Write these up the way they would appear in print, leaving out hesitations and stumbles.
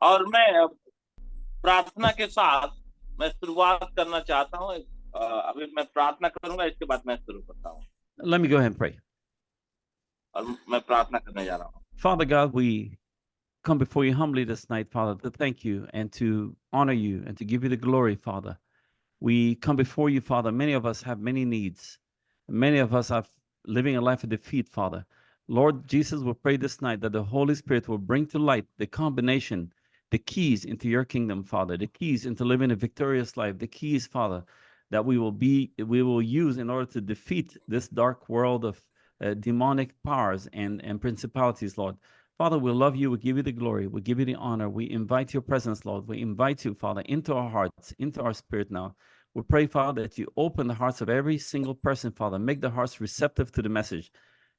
और मैं प्रार्थना के साथ मैं शुरुआत करना चाहता हूँ। अभी मैं प्रार्थना करूंगा, इसके बाद मैं शुरू करता हूँ। Let me go ahead and pray. और मैं प्रार्थना करने जा रहा हूँ। Father God, we come before you humbly this night, Father, to thank you and to honor you and to give you the glory, Father. We come before you, Father. Many of us have many needs. Many of us are living a life of defeat, Father. Lord Jesus, we pray this night that the Holy Spirit will bring to light the combination, the keys into your kingdom, Father, the keys into living a victorious life, the keys, Father, that we will use in order to defeat this dark world of demonic powers and principalities, Lord. Father, we love you. We give you the glory. We give you the honor. We invite your presence, Lord. We invite you, Father, into our hearts, into our spirit now. We pray, Father, that you open the hearts of every single person, Father. Make the hearts receptive to the message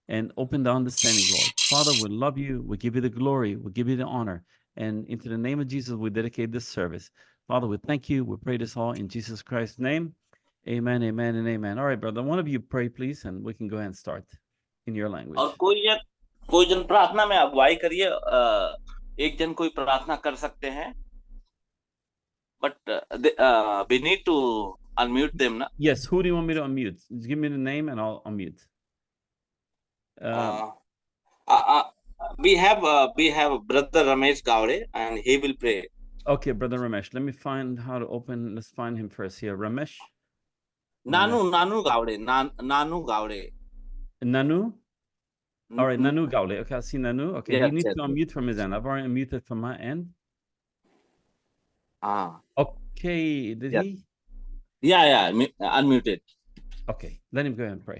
and open the understanding, Lord. Father, we love you. We give you the glory. We give you the honor. And into the name of Jesus, we dedicate this service. Father, we thank you. We pray this all in Jesus Christ's name. Amen, amen, and amen. All right, brother. One of you pray, please, and we can go ahead and start in your और language. कोई जन प्रार्थना में अगुवाई करिए। एक जन कोई प्रार्थना कर सकते हैं, but we need to unmute them ना। Yes, who do you want me to unmute? Just give me the name and I'll unmute. uh, we have brother Ramesh Gowde and he will pray. Okay, brother Ramesh. Let me find how to open. Let's find him first here. Ramesh. Nanu Ramesh. Nanu Gawde Nanu Gawde. Nanu. All right, न- Nanu Gaule. Okay, I see Nanu. Okay, he yes needs yes to yes. unmute from his end. I've already unmuted from my end. हाँ। Okay, did yes. he? या unmuted. Okay, let him go ahead and pray.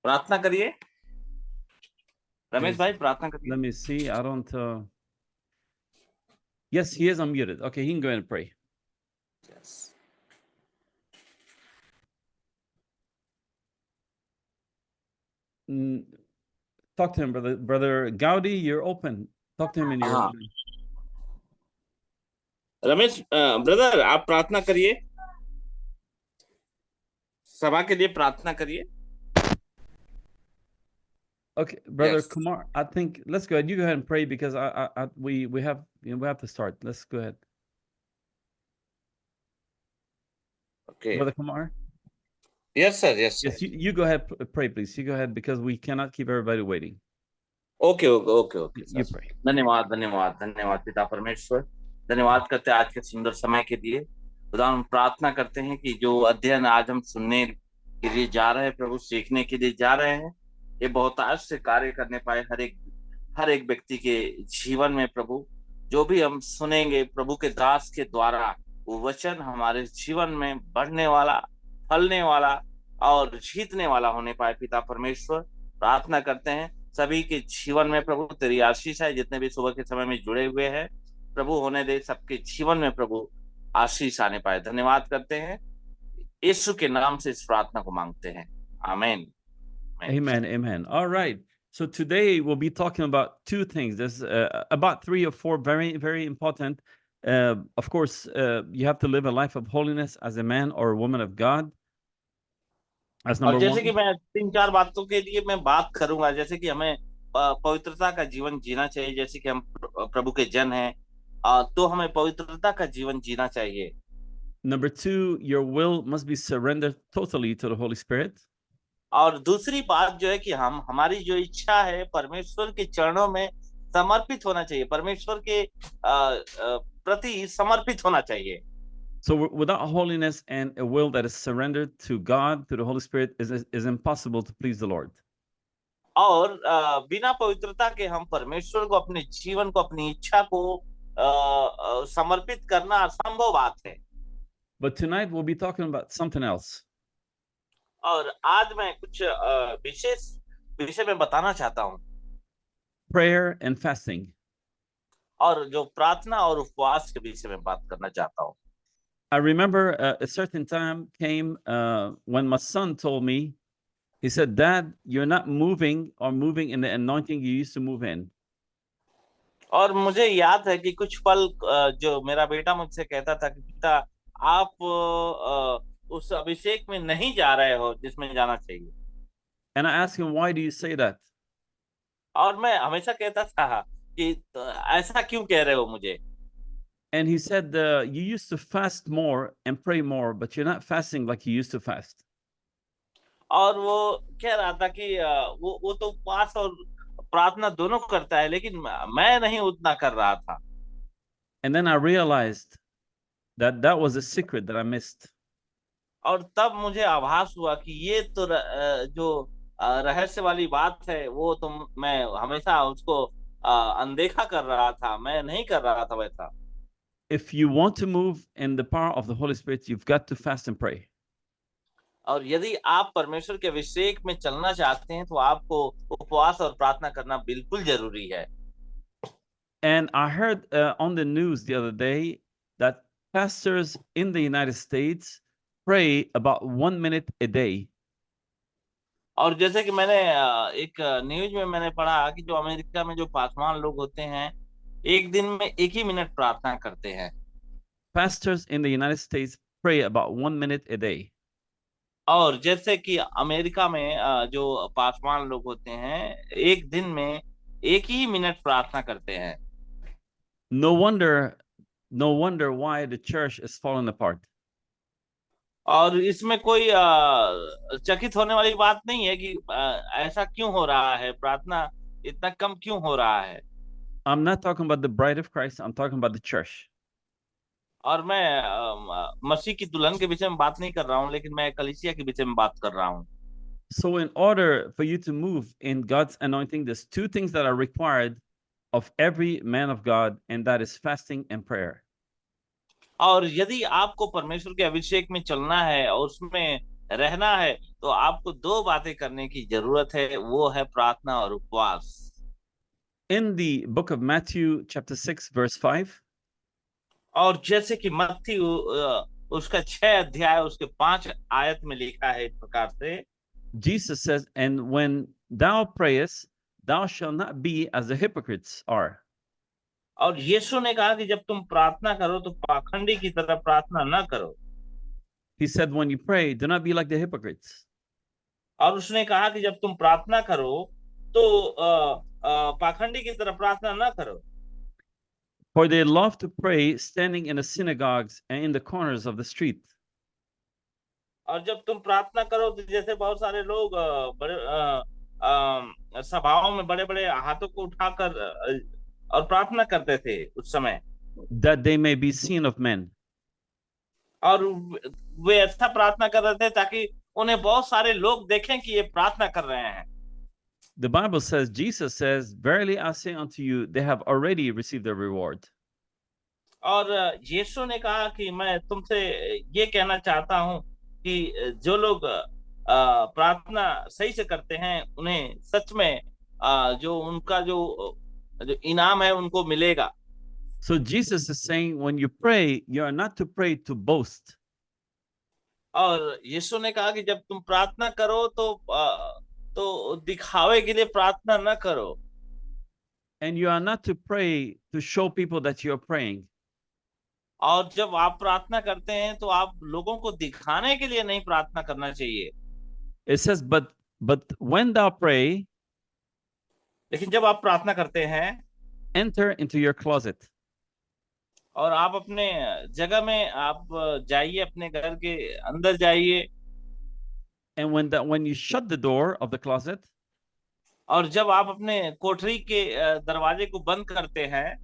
प्रार्थना करिए Ramesh Is भाई, प्रार्थना करिए। let me see. I don't. Yes, he is unmuted. Okay, he can go ahead and pray. Yes. Mm, talk to him, brother Gaudi. You're open. Talk to him in your. हाँ Ramesh brother, आप प्रार्थना करिए, सभा के लिए प्रार्थना करिए। Okay, brother yes. Kumar. I think let's go ahead. You go ahead and pray because we have we have to start. Let's go ahead, okay. brother Kumar. Yes sir, yes sir. Yes, you go ahead. Pray, please. You go ahead because we cannot keep everybody waiting. Okay okay okay okay You sir. pray. धन्यवाद धन्यवाद धन्यवाद पिता परमेश्वर। धन्यवाद करते हैं आज के सुंदर समय के लिए। खुदा हम प्रार्थना करते हैं कि जो अध्ययन आज हम सुनने के लिए जा रहे हैं प्रभु, सीखने के लिए जा रहे हैं, ये बहुतायत से कार्य करने पाए हर एक व्यक्ति के जीवन में प्रभु। जो भी हम सुनेंगे प्रभु के दास के द्वारा, वो वचन हमारे जीवन में बढ़ने वाला, फलने वाला और जीतने वाला होने पाए पिता परमेश्वर। प्रार्थना करते हैं सभी के जीवन में प्रभु तेरी आशीष है, जितने भी सुबह के समय में जुड़े हुए हैं प्रभु, होने दे सबके जीवन में प्रभु आशीष आने पाए। धन्यवाद करते हैं, यीशु के नाम से इस प्रार्थना को मांगते हैं, आमीन। Amen. Amen. All right. So today we'll be talking about two things. There's about three or four very, very important. Of course, you have to live a life of holiness as a man or a woman of God. That's और number जैसे कि one. मैं तीन चार बातों के लिए मैं बात करूंगा, जैसे कि हमें पवित्रता का जीवन जीना चाहिए। जैसे कि हम प्रभु के जन हैं, तो हमें पवित्रता का जीवन जीना चाहिए। Number two, your will must be surrendered totally to the Holy Spirit. और दूसरी बात जो है कि हम हमारी जो इच्छा है परमेश्वर के चरणों में समर्पित होना चाहिए, परमेश्वर के प्रति समर्पित होना चाहिए। So without holiness and a will that is surrendered to God, to the Holy Spirit, is impossible to please the Lord. और बिना पवित्रता के हम परमेश्वर को, अपने जीवन को, अपनी इच्छा को समर्पित करना असंभव बात है। But tonight we'll be talking about something else. और आज मैं कुछ विशेष विषय में बताना चाहता हूँ, Prayer and fasting. और जो प्रार्थना और उपवास के विषय में बात करना चाहता हूँ। I remember a certain time came when my son told me, he said, Dad, you're not moving or moving in the anointing you used to move in. और मुझे याद है कि कुछ पल जो मेरा बेटा मुझसे कहता था कि पिता, आप उस अभिषेक में नहीं जा रहे हो जिसमें जाना चाहिए। And I asked him, why do you say that? और मैं हमेशा कहता था कि ऐसा क्यों कह रहे हो मुझे? And he said, you used to fast more and pray more, but you're not fasting like you used to fast. और वो कह रहा था कि वो तो उपवास और प्रार्थना दोनों करता है, लेकिन मैं नहीं उतना कर रहा था। And then I realized that that was a secret that I missed. और तब मुझे आभास हुआ कि ये तो जो रहस्य वाली बात है, वो तो मैं हमेशा उसको अनदेखा कर रहा था, मैं नहीं कर रहा था वैसा। If you want to move in the power of the Holy Spirit, you've got to fast and pray. और यदि आप परमेश्वर के अभिषेक में चलना चाहते हैं, तो आपको उपवास और प्रार्थना करना बिल्कुल जरूरी है। And I heard on the news the other day that pastors in the United States pray about 1 minute a day. और जैसे कि मैंने एक न्यूज में मैंने पढ़ा कि जो अमेरिका में जो पासवान लोग होते हैं, एक दिन में 1 ही मिनट प्रार्थना करते हैं। Pastors in the United States pray about 1 minute a day. और जैसे कि अमेरिका में जो पासवान लोग होते हैं, एक दिन में 1 ही मिनट प्रार्थना करते हैं। No wonder why the church is falling apart. और इसमें कोई चकित होने वाली बात नहीं है कि ऐसा क्यों हो रहा है, प्रार्थना इतना कम क्यों हो रहा है। I'm not talking about the bride of Christ, I'm talking about the church. और मैं मसीह की दुल्हन के विषय में बात नहीं कर रहा हूँ, लेकिन मैं कलीसिया के विषय में बात कर रहा हूँ। So, in order for you to move in God's anointing, there's two things that are required of every man of God, and that is fasting and prayer. और यदि आपको परमेश्वर के अभिषेक में चलना है और उसमें रहना है, तो आपको दो बातें करने की जरूरत है, वो है प्रार्थना और उपवास। In the book of Matthew, chapter 6, verse 5, और जैसे कि मत्ती उसका 6 अध्याय उसके 5 आयत में लिखा है इस प्रकार से, Jesus says, "And when thou prayest, thou shalt not be as the hypocrites are." और यीशु ने कहा कि जब तुम प्रार्थना करो तो पाखंडी की तरह प्रार्थना न करो। He said, "When you pray, do not be like the hypocrites." और उसने कहा कि जब तुम प्रार्थना करो तो पाखंडी की तरह प्रार्थना न करो। For they love to pray standing in the synagogues and in the corners of the street. और जब तुम प्रार्थना करो तो जैसे बहुत सारे लोग बड़े सभाओं में बड़े बड़े हाथों को उठाकर और प्रार्थना करते थे उस समय, That they may be seen of men. और वे ऐसा प्रार्थना कर रहे थे ताकि उन्हें बहुत सारे लोग देखें कि ये प्रार्थना कर रहे हैं। The Bible says, Jesus says, "Verily I say unto you, they have already received their reward." और यीशु ने कहा कि मैं तुमसे ये कहना चाहता हूं कि जो लोग प्रार्थना सही से करते हैं, उन्हें सच में जो उनका जो इनाम है उनको मिलेगा। So Jesus is saying, when you pray, you are not to pray to boast. और यीशु ने कहा कि जब तुम प्रार्थना करो तो दिखावे के लिए प्रार्थना न करो। And you are not to pray to show people that you're praying. और जब आप प्रार्थना करते हैं तो आप लोगों को दिखाने के लिए नहीं प्रार्थना करना चाहिए। It says, but when thou pray, लेकिन जब आप प्रार्थना करते हैं enter into your closet. और आप अपने जगह में आप जाइए, अपने घर के अंदर जाइए। And when you shut the door of the closet, और जब आप अपने कोठरी के दरवाजे को बंद करते हैं,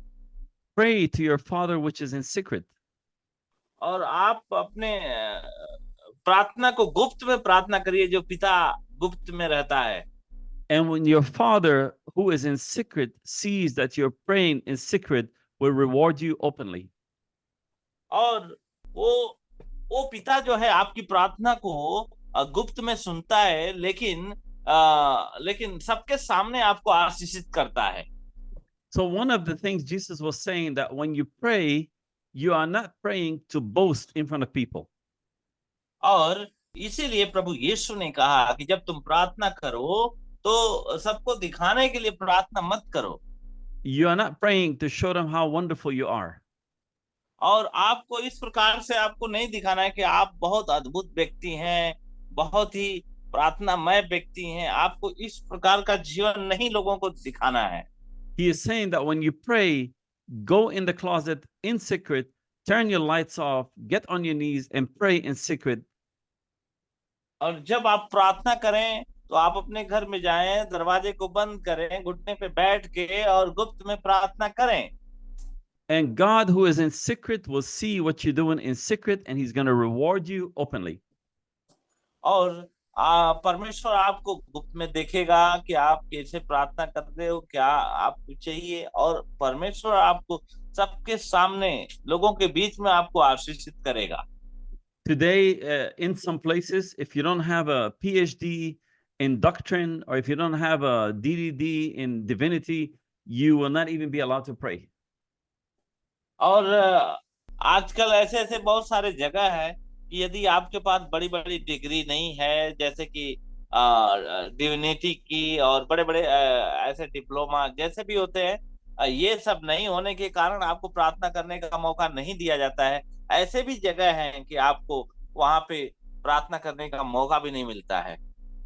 pray to your Father which is in secret. और आप अपने प्रार्थना को गुप्त में प्रार्थना करिए, जो पिता गुप्त में रहता है। And when your Father who is in secret sees that you're praying in secret, will reward you openly. और वो पिता जो है आपकी प्रार्थना को गुप्त में सुनता है, लेकिन सबके सामने आपको आशीषित करता है। So one of the things Jesus was saying, that when you pray, you are not praying to boast in front of people. और इसीलिए प्रभु यीशु ने कहा कि जब तुम प्रार्थना करो तो सबको दिखाने के लिए प्रार्थना मत करो। You are not praying to show them how wonderful you are. और आपको इस प्रकार से आपको नहीं दिखाना है कि आप बहुत अद्भुत व्यक्ति हैं, बहुत ही प्रार्थनामय व्यक्ति हैं, आपको इस प्रकार का जीवन नहीं लोगों को दिखाना है। He is saying that when you pray, go in the closet in secret, turn your lights off, get on your knees and pray in secret. और जब आप प्रार्थना करें तो आप अपने घर में जाएं, दरवाजे को बंद करें, घुटने पे बैठ के और गुप्त में प्रार्थना करें। And God, who is in secret, will see what you're doing in secret, and He's going to reward you openly. और परमेश्वर आपको गुप्त में देखेगा कि आप कैसे प्रार्थना कर रहे हो, क्या आपको चाहिए, और परमेश्वर आपको सबके सामने, लोगों के बीच में आपको आशीषित करेगा। Today, in some places, if you don't have a PhD in doctrine, or if you don't have a DDD in divinity, you will not even be allowed to pray. और आजकल ऐसे ऐसे बहुत सारे जगह है कि यदि आपके पास बड़ी बड़ी डिग्री नहीं है, जैसे कि डिविनिटी की और बड़े बड़े ऐसे डिप्लोमा जैसे भी होते हैं, ये सब नहीं होने के कारण आपको प्रार्थना करने का मौका नहीं दिया जाता है। ऐसे भी जगह हैं कि आपको वहां पे प्रार्थना करने का मौका भी नहीं मिलता है।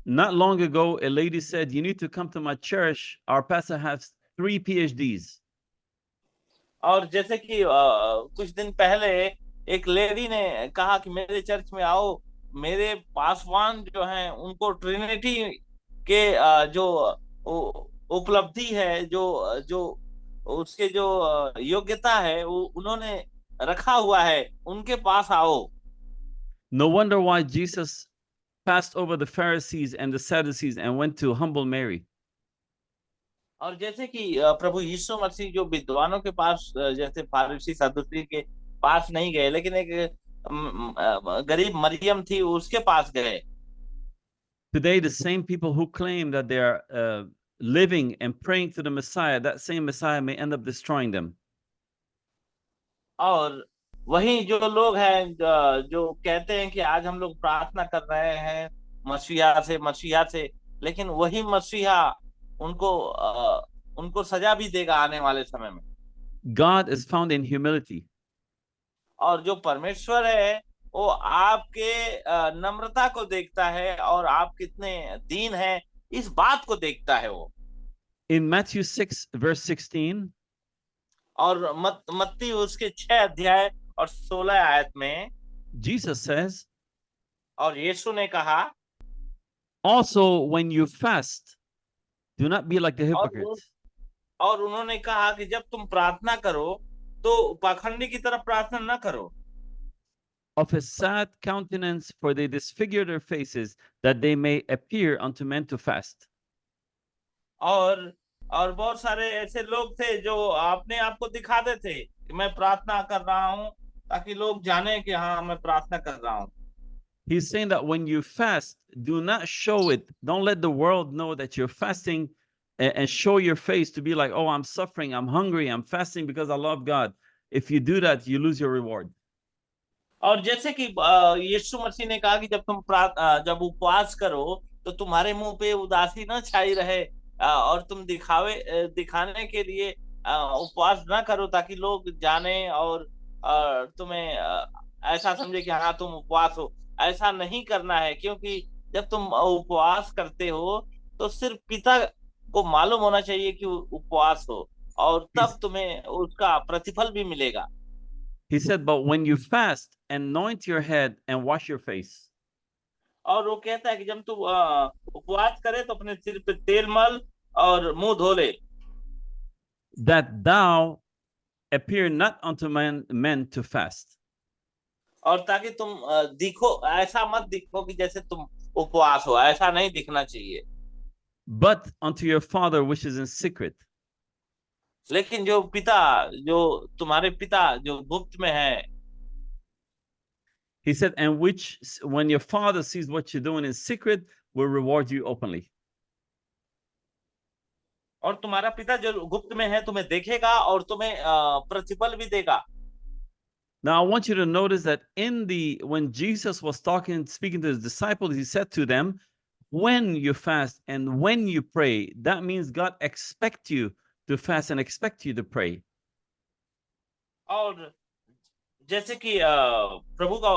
Not long ago, a lady said, "You need to come to my church. Our pastor has 3 PhDs." और जैसे कि कुछ दिन पहले एक लेडी ने कहा कि मेरे चर्च में आओ, मेरे पासवान जो हैं उनको ट्रिनिटी के जो उपलब्धि है, जो जो उसके जो योग्यता है वो उन्होंने रखा हुआ है, उनके पास आओ। No wonder why Jesus passed over the Pharisees and the Sadducees and went to humble Mary. और जैसे कि प्रभु यीशु मसीह जो विद्वानों के पास, जैसे फारिसी सदूसी के पास नहीं गए, लेकिन एक गरीब मरियम थी उसके पास गए। Today, the same people who claim that they are living and praying to the Messiah, that same Messiah may end up destroying them. और वही जो लोग हैं जो कहते हैं कि आज हम लोग प्रार्थना कर रहे हैं मसीहा से, लेकिन वही मसीहा उनको सजा भी देगा आने वाले समय में। God is found in humility. और जो परमेश्वर है वो आपके नम्रता को देखता है और आप कितने दीन हैं इस बात को देखता है वो। In Matthew 6, verse 16, और मत्ती उसके 6 अध्याय और 16 आयत में Jesus says, और यीशु ने कहा, "Also, when you fast, do not be like the hypocrites." और उन्होंने कहा कि जब तुम प्रार्थना करो तो पाखंडी की तरह प्रार्थना न करो। Of a sad countenance, for they disfigure their faces, that they may appear unto men to fast. और बहुत सारे ऐसे लोग थे जो अपने आप को दिखाते थे कि मैं प्रार्थना कर रहा हूँ, ताकि लोग जाने कि हाँ मैं प्रार्थना कर रहा हूँ। He's saying that when you fast, do not show it. Don't let the world know that you're fasting and show your face to be like, "Oh, I'm suffering, I'm hungry, I'm fasting because I love God." If you do that, you lose your reward. और जैसे कि यीशु मसीह ने कहा कि जब तुम जब उपवास करो तो तुम्हारे मुंह पे उदासी न छाई रहे, और तुम दिखाने के लिए उपवास न करो, ताकि लोग जाने और तुम्हें ऐसा समझे कि हाँ तुम उपवास हो। ऐसा नहीं करना है, क्योंकि जब तुम उपवास करते हो तो सिर्फ पिता को मालूम होना चाहिए कि उपवास हो, और तब तुम्हें उसका प्रतिफल भी मिलेगा। He said, "But when you fast, anoint your head and wash your face." और वो कहता है कि जब तू उपवास करे तो अपने सिर पे तेल मल और मुंह धो ले, That thou appear not unto men to fast. और ताकि तुम दिखो, ऐसा मत दिखो कि जैसे तुम उपवास हो, ऐसा नहीं दिखना चाहिए। But unto your Father which is in secret. लेकिन जो तुम्हारे पिता जो गुप्त में है, He said, "And which, when your Father sees what you're doing in secret, will reward you openly." और तुम्हारा पिता जो गुप्त में है तुम्हें देखेगा और तुम्हें प्रतिफल भी देगा। Now, I want you to notice that when Jesus was speaking to his disciples, he said to them, "When you fast and when you pray," that means God expects you to fast and expect you to pray. और जैसे कि प्रभु का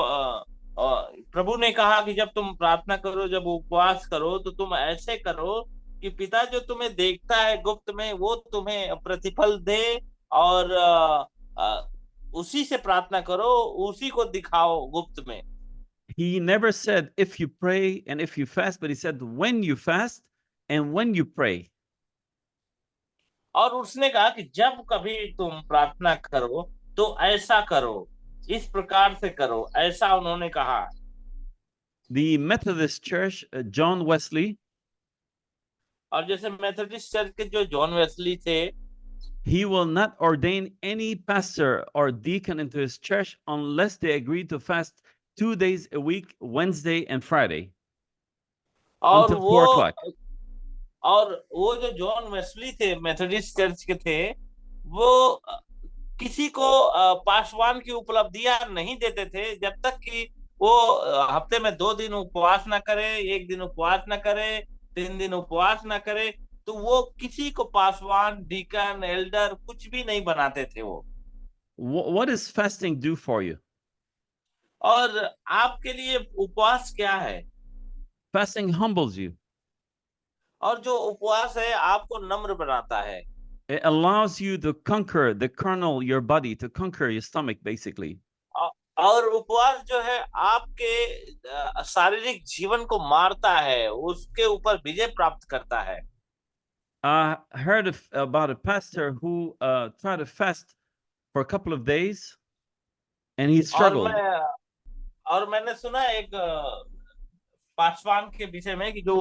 प्रभु ने कहा कि जब तुम प्रार्थना करो, जब उपवास करो, तो तुम ऐसे करो कि पिता जो तुम्हें देखता है गुप्त में, वो तुम्हें प्रतिफल दे। और उसी से प्रार्थना करो, उसी को दिखाओ गुप्त में। He never said if you pray and if you fast, but he said when you fast and when you pray. और उसने कहा कि जब कभी तुम प्रार्थना करो तो ऐसा करो, इस प्रकार से करो, ऐसा उन्होंने कहा। The Methodist Church, John Wesley, और जैसे मेथोडिस्ट चर्च के जो जॉन वेस्ली थे, he will not ordain any pastor or deacon into his church unless they agree to fast 2 days a week, Wednesday and Friday, और until 4 o'clock. वो जो John Wesley थे Methodist church के थे, वो किसी को पासवान की उपलब्धियां नहीं देते थे जब तक कि वो हफ्ते में 2 दिन उपवास ना करे, 1 दिन उपवास ना करे, 3 दिन उपवास ना करे। तो वो किसी को पासवान, डीकन, एल्डर कुछ भी नहीं बनाते थे वो। What does fasting do for you? और आपके लिए उपवास क्या है? Fasting humbles you. और जो उपवास है आपको नम्र बनाता है। It allows you to conquer the carnal, your body, to conquer your stomach, basically. और उपवास जो है आपके शारीरिक जीवन को मारता है, उसके ऊपर विजय प्राप्त करता है। I heard about a pastor who tried to fast for a couple of days and he और struggled. मैंने सुना एक पासवान के विषय में कि जो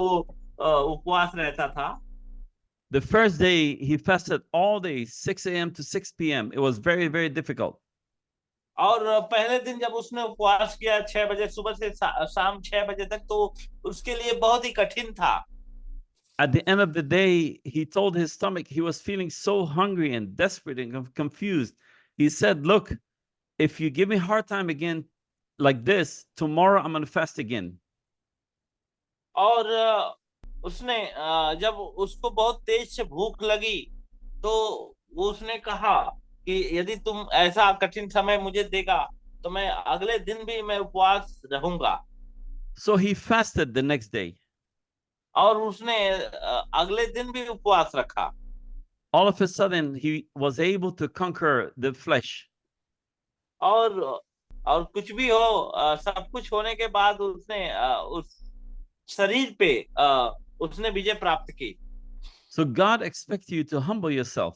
उपवास रहता था। The first day he fasted all day, 6 a.m. to 6 p.m. It was very, very difficult. और पहले दिन जब उसने उपवास किया 6 बजे सुबह से शाम 6 बजे तक, तो उसके लिए बहुत ही कठिन था। At the end of the day, he told his stomach he was feeling so hungry and desperate and confused. He said, "Look, if you give me a hard time again like this, tomorrow I'm going to fast again." और उसने जब उसको बहुत तेज से भूख लगी, तो उसने कहा कि यदि तुम ऐसा कठिन समय मुझे देगा तो मैं अगले दिन भी मैं उपवास रहूंगा। So he fasted the next day. और उसने अगले दिन भी उपवास रखा। All of a sudden, he was able to conquer the flesh. और कुछ भी हो, सब कुछ होने के बाद उसने उस शरीर पे उसने विजय प्राप्त की। So God expects you to humble yourself.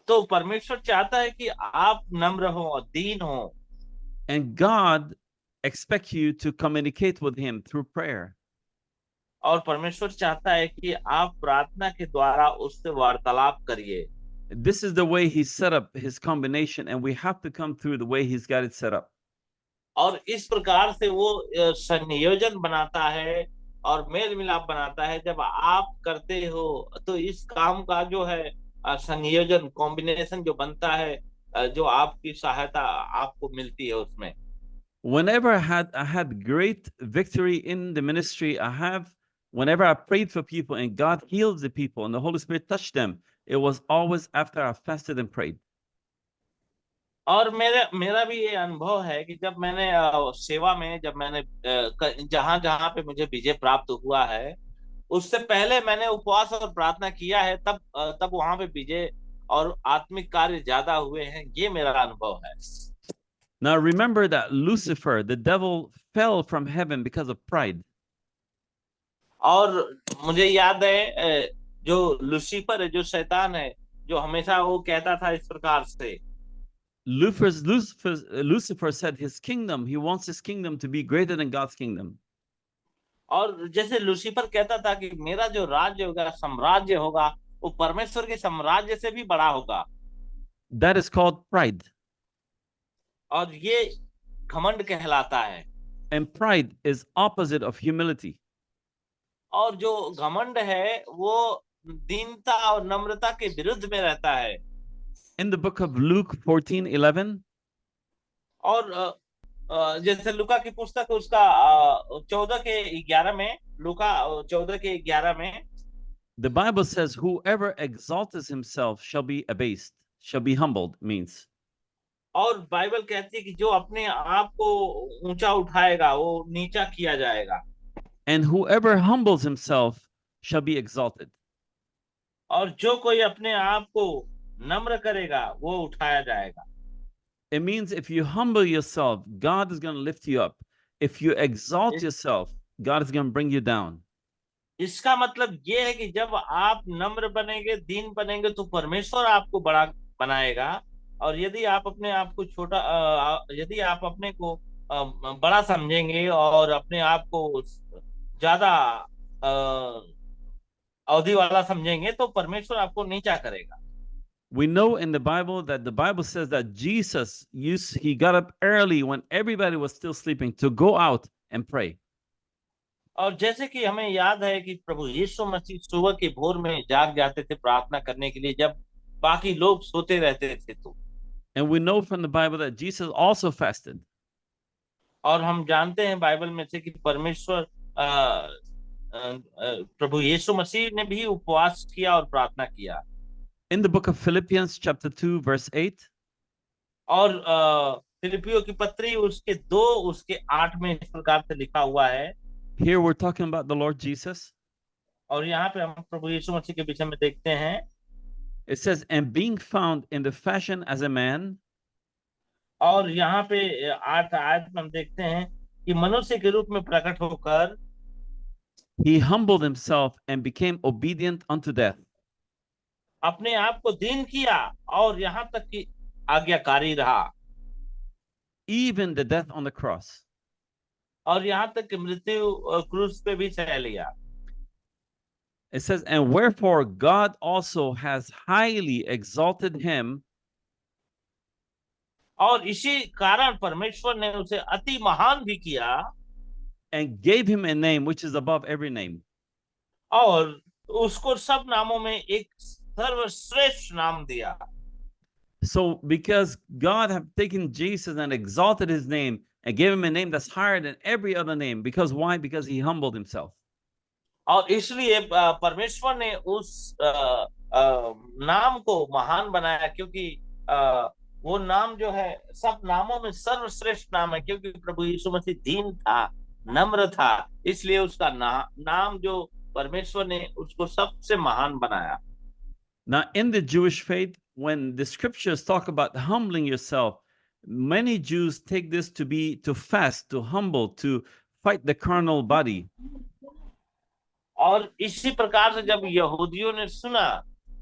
तो परमेश्वर चाहता है कि आप नम्र हो और दीन हो। And God expects you to communicate with him through prayer. और परमेश्वर चाहता है कि आप प्रार्थना के द्वारा उससे वार्तालाप करिए। This is the way he set up his combination, and we have to come through the way he's got it set up. और इस प्रकार से वो संयोजन बनाता है और मेल मिलाप बनाता है। जब आप करते हो तो इस काम का जो है संयोजन, कॉम्बिनेशन जो बनता है, जो आपकी सहायता आपको मिलती है उसमें। Whenever I had great victory in the ministry, whenever I prayed for people and God healed the people and the Holy Spirit touched them, it was always after I fasted and prayed. और मेरा भी ये अनुभव है कि जब मैंने सेवा में, जब मैंने जहां जहां पे मुझे विजय प्राप्त हुआ है, उससे पहले मैंने उपवास और प्रार्थना किया है, तब वहां पे विजय और आत्मिक कार्य ज्यादा हुए हैं। ये मेरा अनुभव है। Now remember that Lucifer, the devil, fell from heaven because of pride. और मुझे याद है जो लूसीफर है, जो शैतान है, जो हमेशा वो कहता था इस प्रकार से। Lucifer said his kingdom, he wants his kingdom to be greater than God's kingdom. और जैसे लूसीफर कहता था कि मेरा जो राज्य होगा, साम्राज्य होगा, वो परमेश्वर के साम्राज्य से भी बड़ा होगा। That is called pride. और ये घमंड कहलाता है। And pride is opposite of humility. और जो घमंड है वो दीनता और नम्रता के विरुद्ध में रहता है। In the book of Luke 14:11, और जैसे लूका की पुस्तक उसका 14:11 में, लूका 14:11 में, the Bible says, "Whoever exalts himself shall be abased, shall be humbled," means. और बाइबल कहती है कि जो अपने आप को ऊंचा उठाएगा वो नीचा किया जाएगा, and whoever humbles himself shall be exalted. और जो कोई अपने आप को नम्र करेगा वो उठाया जाएगा। It means if you humble yourself, God is going to lift you up. If you exalt इस, yourself, God is going to bring you down. इसका मतलब ये है कि जब आप नम्र बनेंगे, दीन बनेंगे, तो परमेश्वर आपको बड़ा बनाएगा। और यदि आप अपने आप को छोटा यदि आप अपने को बड़ा समझेंगे और अपने आप को ज्यादा अवधि वाला समझेंगे, तो परमेश्वर आपको नीचा करेगा। We know in the Bible says that Jesus he got up early when everybody was still sleeping to go out and pray. और जैसे कि हमें याद है कि प्रभु यीशु मसीह सुबह के भोर में जाग जाते थे प्रार्थना करने के लिए, जब बाकी लोग सोते रहते थे। तो And we know from the Bible that Jesus also fasted. और हम जानते हैं बाइबल में से कि परमेश्वर प्रभु यीशु मसीह ने भी उपवास किया और प्रार्थना किया। In the book of Philippians chapter 2 verse 8, और फिलिपियों की पत्री उसके 2 उसके 8 में इस प्रकार से लिखा हुआ है। here we're talking about the Lord Jesus. और यहाँ पे हम प्रभु यीशु मसीह के विषय में देखते हैं। It says, and being found in the fashion as a man. और यहाँ पे 8 आयत में हम देखते हैं कि मनुष्य के रूप में प्रकट होकर He humbled himself and became obedient unto death. अपने आप को दीन किया और यहाँ तक कि आज्ञाकारी रहा, Even the death on the cross. और यहाँ तक कि मृत्यु क्रूस पे भी सह लिया। It says, and wherefore God also has highly exalted him और इसी कारण परमेश्वर ने उसे अति महान भी किया and gave him a name which is above every name. और उसको सब नामों में एक सर्वश्रेष्ठ नाम दिया। So because God have taken Jesus and exalted his name and gave him a name that's higher than every other name, because why? Because he humbled himself. और इसलिए परमेश्वर ने उस नाम को महान बनाया, क्योंकि वो नाम जो है सब नामों में सर्वश्रेष्ठ नाम है, क्योंकि प्रभु यीशु मसीह दीन था, नम्र था, इसलिए उसका नाम जो परमेश्वर ने उसको सबसे महान बनाया। Now, in the Jewish faith, when the scriptures talk about humbling yourself, many Jews take this to be to fast, to humble, to fight the carnal body. और इसी प्रकार से जब यहूदियों ने सुना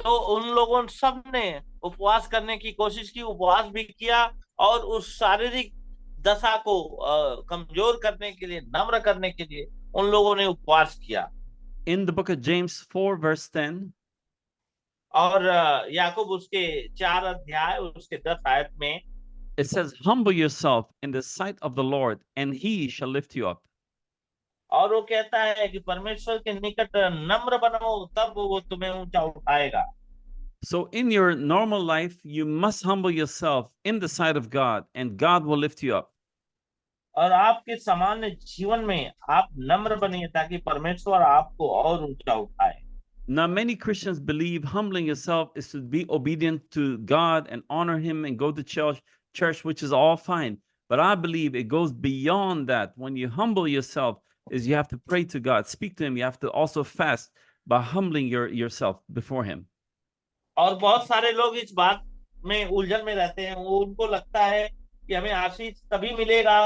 तो उन लोगों सब ने उपवास करने की कोशिश की, उपवास भी किया और उस शारीरिक दशा को कमजोर करने के लिए, नम्र करने के लिए उन लोगों ने उपवास किया। In the book of James 4 verse 10, और याकूब उसके 4 अध्याय उसके 10 आयत में it says, humble yourself in the sight of the Lord, and he shall lift you up. और वो कहता है कि परमेश्वर के निकट नम्र बनो, तब वो तुम्हें ऊंचा उठाएगा। So in your normal life, you must humble yourself in the sight of God, and God will lift you up. और आपके सामान्य जीवन में आप नम्र बनिए ताकि परमेश्वर आपको और ऊंचा उठाए। Now, many Christians believe humbling yourself is to be obedient to God and honor him and go to church, which is all fine. But I believe it goes beyond that. When you humble yourself, is you have to pray to God, speak to him. You have to also fast by humbling yourself before him. और बहुत सारे लोग इस बात में उलझन में रहते हैं। वो उनको लगता है कि हमें आशीष तभी मिलेगा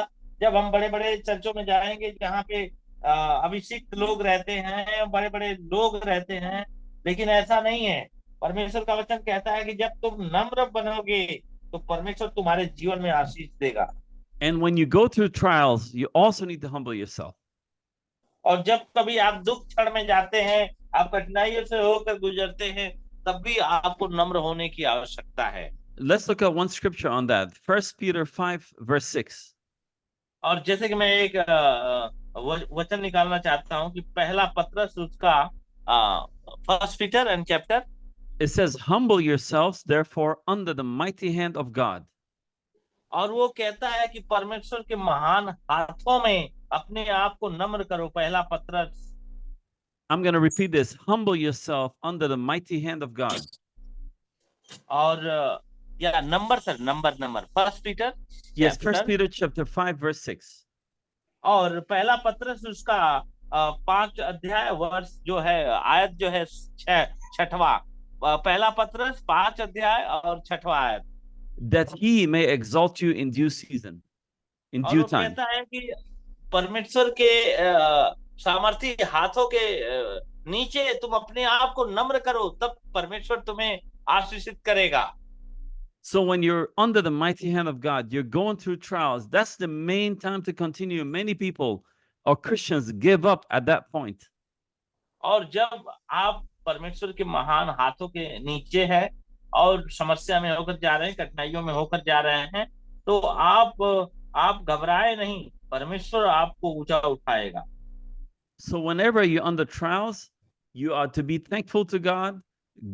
जब हम बड़े बड़े चर्चों में जाएंगे, जहाँ पे अभिषिक्त लोग रहते हैं, बड़े बड़े लोग रहते हैं। लेकिन ऐसा नहीं है। परमेश्वर का वचन कहता है कि जब तुम नम्र बनोगे तो परमेश्वर तुम्हारे जीवन में आशीष देगा। And when you go through trials, you also need to humble yourself. और जब कभी आप दुख क्षण में जाते हैं, आप कठिनाइयों से होकर गुजरते हैं, तब भी आपको नम्र होने की आवश्यकता है। Let's look at one scripture on that. 1 Peter 5 verse 6. और जैसे कि मैं एक वचन निकालना चाहता हूं कि पहला पत्रस उसका 1 Peter and chapter, it says, humble yourselves therefore under the mighty hand of God. और वो कहता है कि परमेश्वर के महान हाथों में अपने आप को नम्र करो। पहला पत्रस, I'm going to repeat this. Humble yourself under the mighty hand of God. और या number sir, number first Peter Yes, First chapter, Peter chapter 5, verse 6. और पहला पत्रस उसका 5 अध्याय वर्ष जो है, आयत जो है छठवा। पहला पत्रस 5 अध्याय और छठवा आयत। That he may exalt you in due season, in और due वो time. कहता है कि परमेश्वर के सामर्थी हाथों के नीचे तुम अपने आप को नम्र करो, तब परमेश्वर तुम्हें आशीषित करेगा। So when you're under the mighty hand of God, you're going through trials. That's the main time to continue. Many people or Christians give up at that point. और जब आप परमेश्वर के महान हाथों के नीचे है और समस्या में होकर जा रहे हैं, कठिनाइयों में होकर जा रहे हैं, तो आप घबराए नहीं, परमेश्वर आपको ऊंचा उठाएगा। So whenever you're under trials, you are to be thankful to God,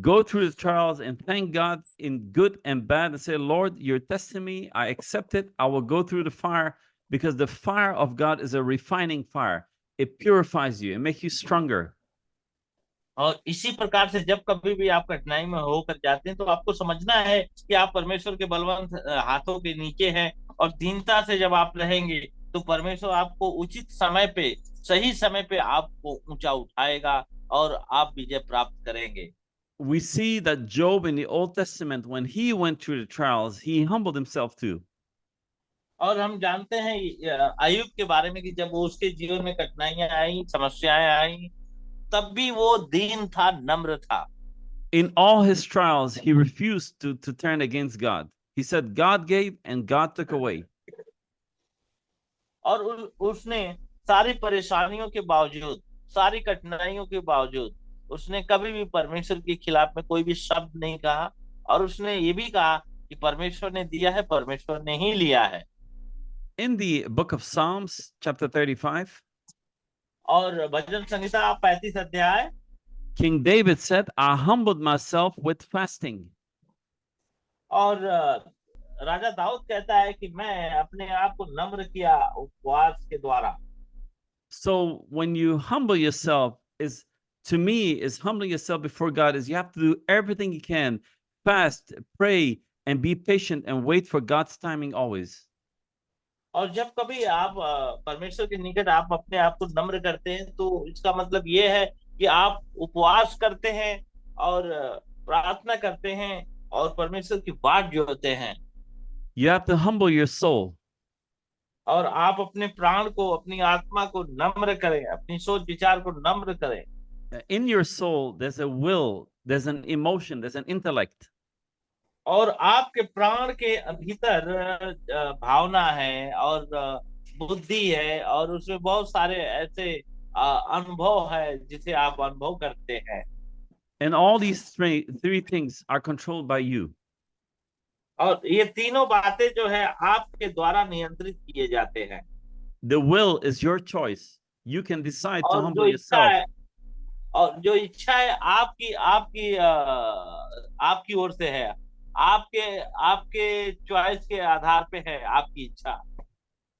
go through the trials and thank God in good and bad and say, Lord, you're testing me. I accept it. I will go through the fire because the fire of God is a refining fire. It purifies you and makes you stronger. और इसी प्रकार से जब कभी भी आप कठिनाई में होकर जाते हैं, तो आपको समझना है कि आप परमेश्वर के बलवंत हाथों के नीचे हैं, और दीनता से जब आप रहेंगे, तो परमेश्वर आपको उचित समय पे, सही समय पे आपको ऊंचा उठाएगा और आप विजय प्राप्त करेंगे। We see that Job in the Old Testament, when he went through the trials, he humbled himself too. और हम जानते हैं अय्यूब के बारे में कि जब वो उसके जीवन में कठिनाइयां आई, समस्याएं आई, तब भी वो दीन था, नम्र था। In all his trials, he refused to turn against God. He said, God gave and God took away. और उसने सारी परेशानियों के बावजूद, सारी कठिनाइयों के बावजूद, उसने कभी भी परमेश्वर के खिलाफ में कोई भी शब्द नहीं कहा, और उसने ये भी कहा कि परमेश्वर ने दिया है, परमेश्वर ने ही लिया है। In the book of Psalms, chapter 35, और भजन संहिता 35 अध्याय, King David said, I humbled myself with fasting. और राजा दाऊद कहता है कि मैं अपने आप को नम्र किया उपवास के द्वारा। So when you humble yourself, is to me, is humbling yourself before God is you have to do everything you can, fast, pray, and be patient and wait for God's timing always. और जब कभी आप परमेश्वर के निकट आप अपने आप को नम्र करते हैं, तो इसका मतलब ये है कि आप उपवास करते हैं और प्रार्थना करते हैं और परमेश्वर की बाट जोते हैं। You have to humble your soul. और आप अपने प्राण को, अपनी आत्मा को नम्र करें, अपनी सोच विचार को नम्र करें। In your soul, there's a will, there's an emotion, there's an intellect. और आपके प्राण के भीतर भावना है और बुद्धि है, और उसमें बहुत सारे ऐसे अनुभव है जिसे आप अनुभव करते हैं। And all these three things are controlled by you. और ये तीनों बातें जो है आपके द्वारा नियंत्रित किए जाते हैं। The will is your choice. You can decide to और जो humble इच्छा yourself. है, और जो इच्छा है आपकी आपकी आपकी ओर से है, आपके आपके चॉइस के आधार पे है आपकी इच्छा।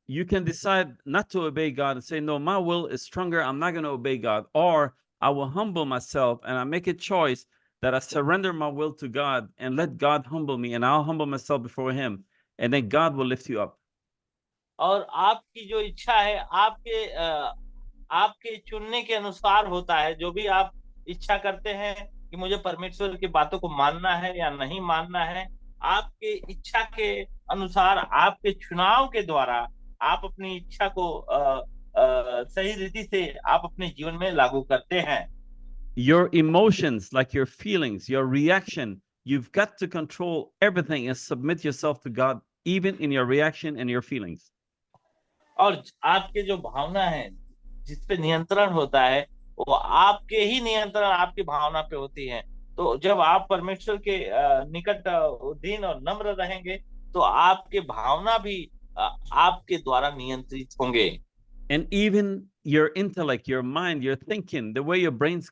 You can decide not to obey God and say, no, my will is stronger. I'm not going to obey God. Or I will humble myself and I make a choice that I surrender my will to God and let God humble me, and I'll humble myself before Him. And then God will lift you up. और आपकी जो इच्छा है आपके चुनने के अनुसार होता है। जो भी आप इच्छा करते हैं कि मुझे परमेश्वर की बातों को मानना है या नहीं मानना है, आपके इच्छा के अनुसार, आपके चुनाव के द्वारा आप अपनी इच्छा को सही रीति से आप अपने जीवन में लागू करते हैं। Your emotions, like your feelings, your reaction, you've got to control everything and submit yourself to God, even in your reaction and your feelings. और आपके जो भावना है, जिसपे नियंत्रण होता है, वो आपके ही नियंत्रण आपकी भावना पे होती है। तो जब आप परमेश्वर के निकट दीन और नम्र रहेंगे, तो आपके भावना भी आपके द्वारा नियंत्रित होंगे। And even your intellect, your mind, your thinking, the way your brains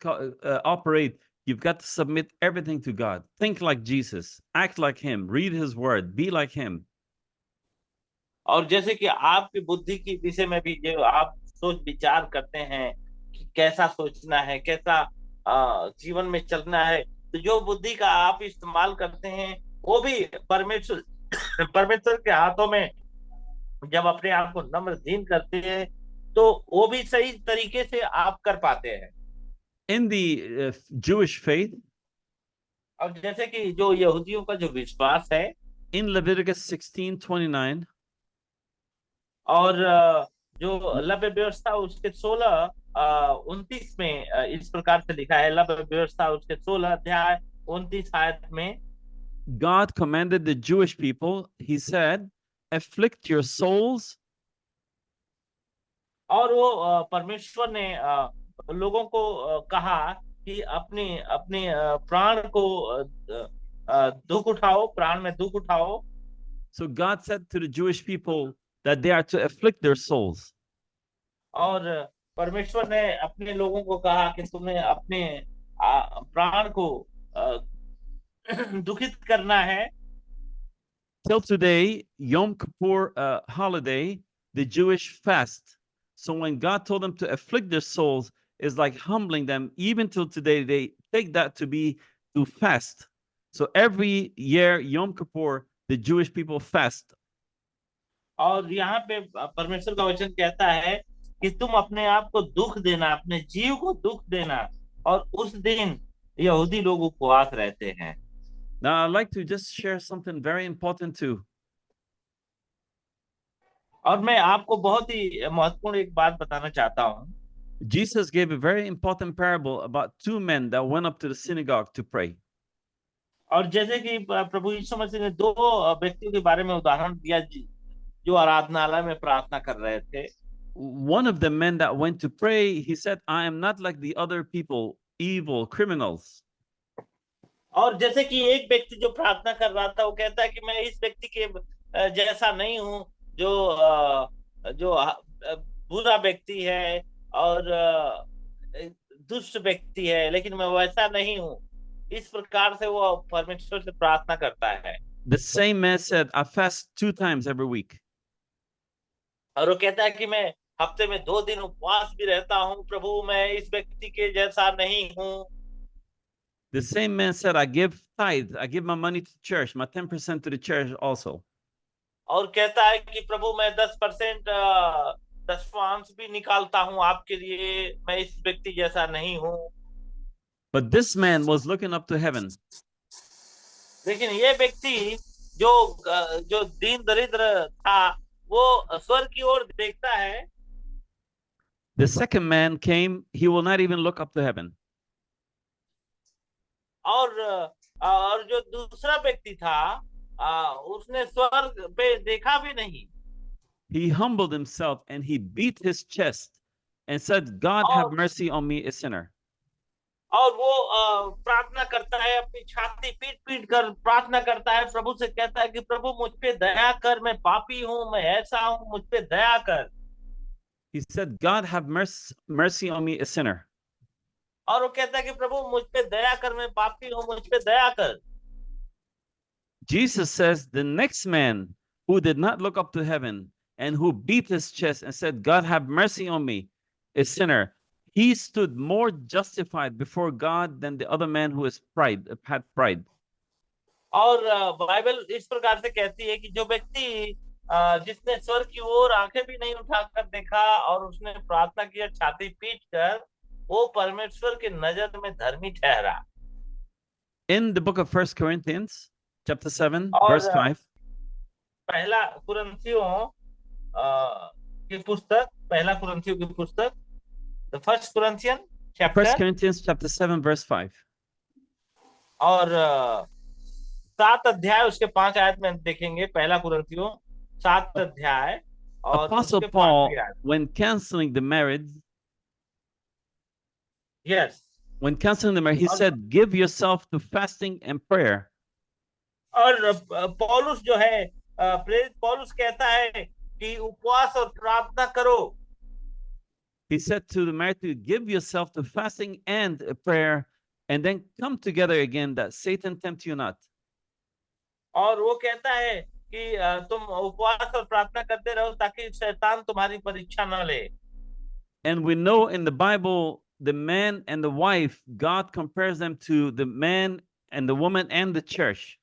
operate, you've got to submit everything to God. Think like Jesus, act like Him, read His Word, be like Him. और जैसे कि आपकी बुद्धि की विषय में भी जो आप सोच विचार करते हैं कि कैसा सोचना है, कैसा जीवन में चलना है, तो जो बुद्धि का आप इस्तेमाल करते हैं, वो भी परमेश्वर परमेश्वर के हाथों में जब अपने आप को नम्र दीन करते हैं तो वो भी सही तरीके से आप कर पाते हैं। In the Jewish faith, और जैसे कि जो यहूदियों का जो विश्वास है, in Leviticus 16:29, और जो लव्य व्यवस्था उसके 16-29 में इस प्रकार से लिखा है। लव्य व्यवस्था उसके 16 अध्याय 29 आयत में God commanded the Jewish people, he said, afflict your souls और वो परमेश्वर ने लोगों को कहा कि अपने अपने प्राण को दुख उठाओ, प्राण में दुख उठाओ। So God said to the Jewish people that they are to afflict their souls. और परमेश्वर ने अपने लोगों को कहा कि तुम्हें अपने प्राण को अ, दुखित करना है। Till today, Yom Kippur holiday, the Jewish fast. So when God told them to afflict their souls, is like humbling them. Even till today, they take that to be to fast. So every year, Yom Kippur, the Jewish people fast. और यहाँ पे परमेश्वर का वचन कहता है कि तुम अपने आप को दुख देना, अपने जीव को दुख देना, और उस दिन यहूदी लोग उपवास रहते हैं। Now, I'd like to just share something very important too. और मैं आपको बहुत ही महत्वपूर्ण एक बात बताना चाहता हूँ। Jesus gave a very important parable about two men that went up to the synagogue to pray. और जैसे कि प्रभु यीशु मसीह ने दो व्यक्तियों के बारे में उदाहरण दिया जो आराधनालय में प्रार्थना कर रहे थे। One of the men that went to pray, he said, I am not like the other people, evil criminals. और जैसे कि एक व्यक्ति जो प्रार्थना कर रहा था वो कहता है कि मैं इस व्यक्ति के जैसा नहीं हूँ जो बुरा व्यक्ति है और दुष्ट व्यक्ति है, लेकिन मैं वैसा नहीं हूँ। इस प्रकार से वो परमेश्वर से प्रार्थना करता है। The same man said, I fast 2 times every week. और वो कहता है कि मैं हफ्ते में 2 दिन उपवास भी रहता हूँ, प्रभु मैं इस व्यक्ति के जैसा नहीं हूँ। The same man said, I give tithe, I give my money to church, my 10% to the church also. और कहता है कि प्रभु मैं 10% दशमांश भी निकालता हूँ आपके लिए, मैं इस व्यक्ति जैसा नहीं हूँ। But this man was looking up to heaven. लेकिन ये व्यक्ति जो जो दीन दरिद्र था वो स्वर्ग की ओर देखता है। The second man came, he will not even look up to heaven. और जो दूसरा व्यक्ति था उसने स्वर्ग पे देखा भी नहीं। He humbled himself and he beat his chest and said, God have mercy on me, a sinner. और वो प्रार्थना करता है, अपनी छाती पीट पीट कर प्रार्थना करता है, प्रभु से कहता है कि प्रभु मुझ पे दया कर, मैं पापी हूँ, मैं ऐसा हूँ, मुझ पे दया कर। He said, God have mercy on me, a sinner. और वो कहता है कि प्रभु मुझ पे दया कर, मैं पापी हूँ, मुझ पे दया कर। Jesus says, the next man who did not look up to heaven and who beat his chest and said, God have mercy on me, a sinner, he stood more justified before God than the other man who had pride. और Bible इस प्रकार से कहती है कि जो व्यक्ति जिसने स्वर्ग की ओर आंखें भी नहीं उठाकर देखा और उसने प्रार्थना किया छाती पीट कर, वो परमेश्वर की नजर में धर्मी ठहरा। In the book of 1 Corinthians, chapter 7, और verse 5. पहला कुरिन्थियों की पुस्तक, पहला कुरिन्थियों की पुस्तक, the first Corinthians chapter, 1 Corinthians chapter 7, verse 5. और 7 अध्याय उसके 5 आयत में देखेंगे। पहला कुरिन्थियों 7 अध्याय और Apostle उसके Paul, 5 आयत। when canceling the marriage, Yes. when canceling the marriage, he said, give yourself to fasting and prayer. और पौलुस जो है, प्रेरित पौलुस कहता है कि उपवास और प्रार्थना करो। He said to the married to give yourself to fasting and prayer, and then come together again that Satan tempt you not. और वो कहता है कि तुम उपवास और प्रार्थना करते रहो ताकि शैतान तुम्हारी परीक्षा न ले। And we know in the Bible, the man and the wife, God compares them to the man and the woman and the church.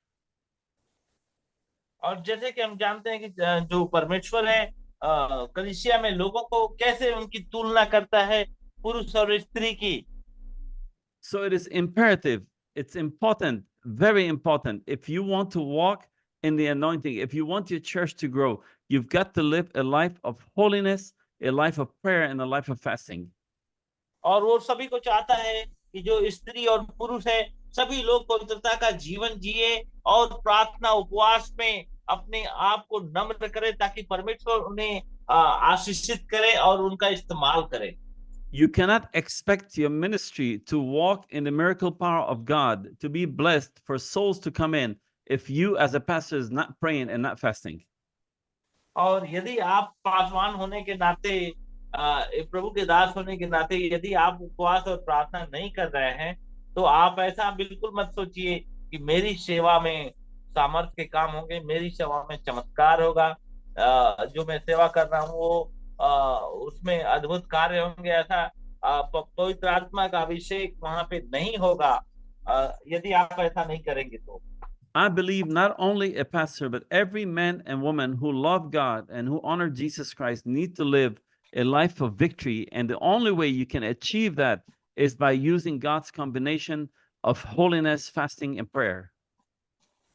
और जैसे कि हम जानते हैं कि जो परमेश्वर है कलीसिया में लोगों को कैसे उनकी तुलना करता है पुरुष और स्त्री की। So it is imperative, it's important, very important. If you want to walk in the anointing, if you want your church to grow, you've got to live a life of holiness, a life of prayer, and a life of fasting. और वो सभी को चाहता है कि जो स्त्री और पुरुष है सभी लोग पवित्रता का जीवन जिए और प्रार्थना उपवास में अपने आप को नम्र करे ताकि परमेश्वर उन्हें आशीषित करे और उनका इस्तेमाल करे। You cannot expect your ministry to walk in the miracle power of God, to be blessed for souls to come in, if you as a pastor is not praying and not fasting. और यदि आप पासवान होने के नाते प्रभु के दास होने के नाते यदि आप उपवास और प्रार्थना नहीं कर रहे हैं तो आप ऐसा बिल्कुल मत सोचिए कि मेरी सेवा में सामर्थ्य के काम होंगे, मेरी सेवा में चमत्कार होगा, जो मैं सेवा कर रहा हूँ वो उसमें अद्भुत कार्य होंगे। ऐसा पवित्र आत्मा का अभिषेक वहां पे नहीं होगा यदि आप ऐसा नहीं करेंगे तो। I believe not only a pastor, but every man and woman who love God and who honor Jesus Christ need to live a life of victory. And the only way you can achieve that is by using God's combination of holiness, fasting, and prayer.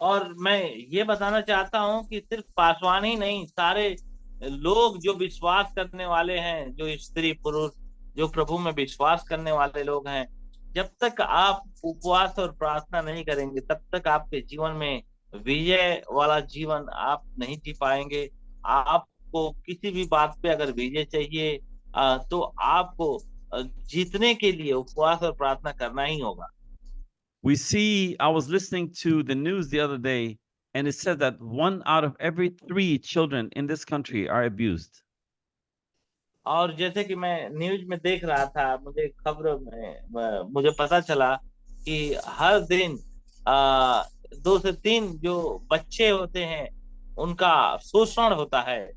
और मैं ये बताना चाहता हूँ कि सिर्फ पासवान ही नहीं, सारे लोग जो विश्वास करने वाले हैं, जो स्त्री पुरुष जो प्रभु में विश्वास करने वाले लोग हैं, जब तक आप उपवास और प्रार्थना नहीं करेंगे तब तक आपके जीवन में विजय वाला जीवन आप नहीं जी पाएंगे। आपको किसी भी बात पे अगर विजय चाहिए तो आपको जीतने के लिए उपवास और प्रार्थना करना ही होगा। We see, I was listening to the news the other day, and it said that 1 out of every 3 children in this country are abused. और जैसे कि मैं न्यूज में देख रहा था, मुझे खबर में मुझे पता चला कि हर दिन 2 से 3 जो बच्चे होते हैं उनका शोषण होता है।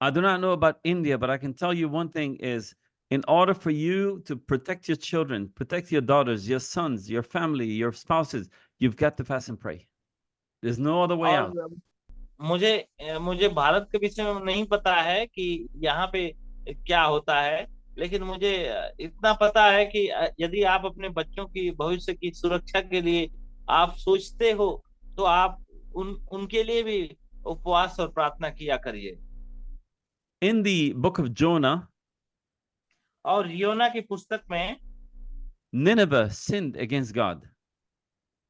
I do not know about India, but I can tell you one thing is in order for you to protect your children, protect your daughters, your sons, your family, your spouses, you've got to fast and pray. There's no other way out. और मुझे मुझे भारत के विषय में नहीं पता है कि यहाँ पे क्या होता है, लेकिन मुझे इतना पता है कि यदि आप अपने बच्चों की भविष्य की सुरक्षा के लिए आप सोचते हो तो आप उनके लिए भी उपवास और प्रार्थना किया करिए। In the book of Jonah, और योना की पुस्तक में, Nineveh sinned against God.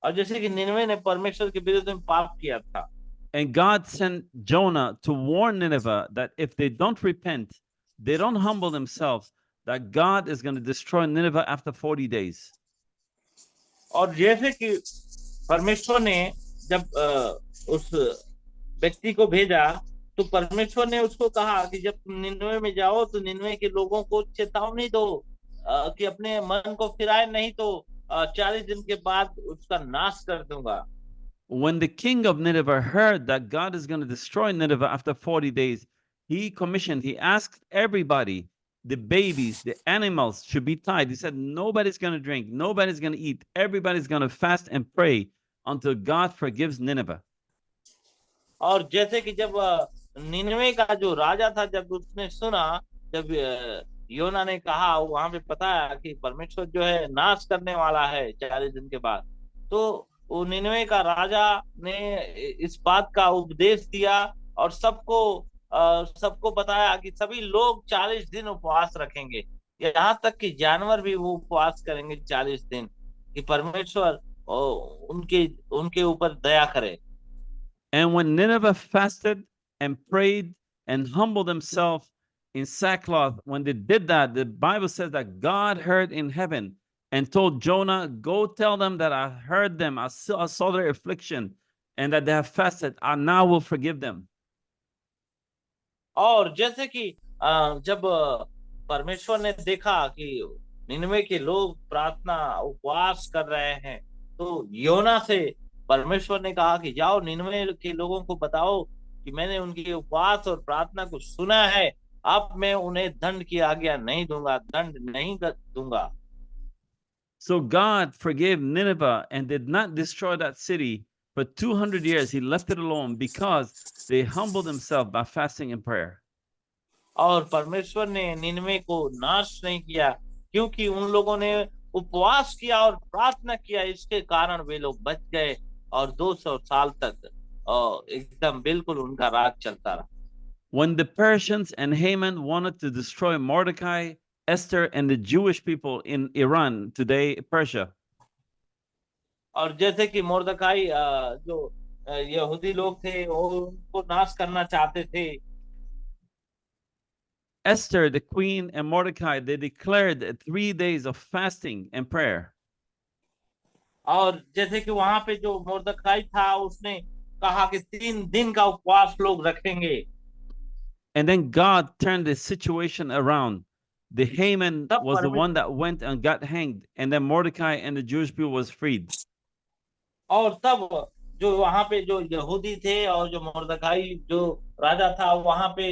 और जैसे कि निनवे ने परमेश्वर के विरुद्ध में पाप किया था, And God sent Jonah to warn Nineveh that if they don't repent, they don't humble themselves, that God is going to destroy Nineveh after 40 days. और जैसे कि परमेश्वर ने जब उस व्यक्ति को भेजा तो परमेश्वर ने उसको कहा कि जब तुम निनवे में जाओ तो निनवे के लोगों को चेतावनी दो कि अपने मन को फिराए, नहीं तो 40 दिन के बाद उसका नाश कर दूंगा। When the king of Nineveh heard that God is going to destroy Nineveh after 40 days, he asked everybody, the babies, the animals should be tied. He said, nobody's going to drink, nobody's going to eat, everybody's going to fast and pray until God forgives Nineveh. और जैसे कि जब निनवे का जो राजा था, जब उसने सुना, जब योना ने कहा, वहां पे पता है कि परमेश्वर जो है नाश करने वाला है 40 दिन के बाद, तो वो निनवे का राजा ने इस बात का उपदेश दिया और सबको बताया कि सभी लोग 40 दिन उपवास रखेंगे, यहाँ तक कि जानवर भी वो उपवास करेंगे 40 दिन, कि परमेश्वर उनके उनके ऊपर दया करे। And when Nineveh fasted and prayed and humbled themselves in sackcloth, when they did that, the Bible says that God heard in heaven and told Jonah, go tell them that I heard them, I saw their affliction, and that they have fasted. I now will forgive them. और जैसे कि जब परमेश्वर ने देखा कि निनवे के लोग प्रार्थना उपवास कर रहे हैं, तो योना से परमेश्वर ने कहा कि जाओ निनवे के लोगों को बताओ कि मैंने उनके उपवास और प्रार्थना को सुना है, अब मैं उन्हें दंड की आज्ञा नहीं दूंगा, दंड नहीं दूंगा। So God forgave Nineveh and did not destroy that city For 200 years, he left it alone because they humbled themselves by fasting and prayer. और परमेश्वर ने निनवे को नाश नहीं किया क्योंकि उन लोगों ने उपवास किया और प्रार्थना किया, इसके कारण वे लोग बच गए और 200 साल तक एकदम बिल्कुल उनका राज चलता रहा। When the Persians and Haman wanted to destroy Mordecai, Esther, and the Jewish people in Iran, today Persia, और जैसे कि मोर्दकाई जो यहूदी लोग थे वो उनको नाश करना चाहते थे, Esther, the queen, and Mordecai, they declared 3 days of fasting and prayer. और जैसे कि वहां पे जो मोर्दकाई था उसने कहा कि 3 दिन का उपवास लोग रखेंगे। And then God turned the situation around. The Haman तब was the one that went and got hanged, and then Mordecai and the Jewish people was freed. और तब जो वहां पे जो यहूदी थे और जो मोर्दकाई जो राजा था वहां पे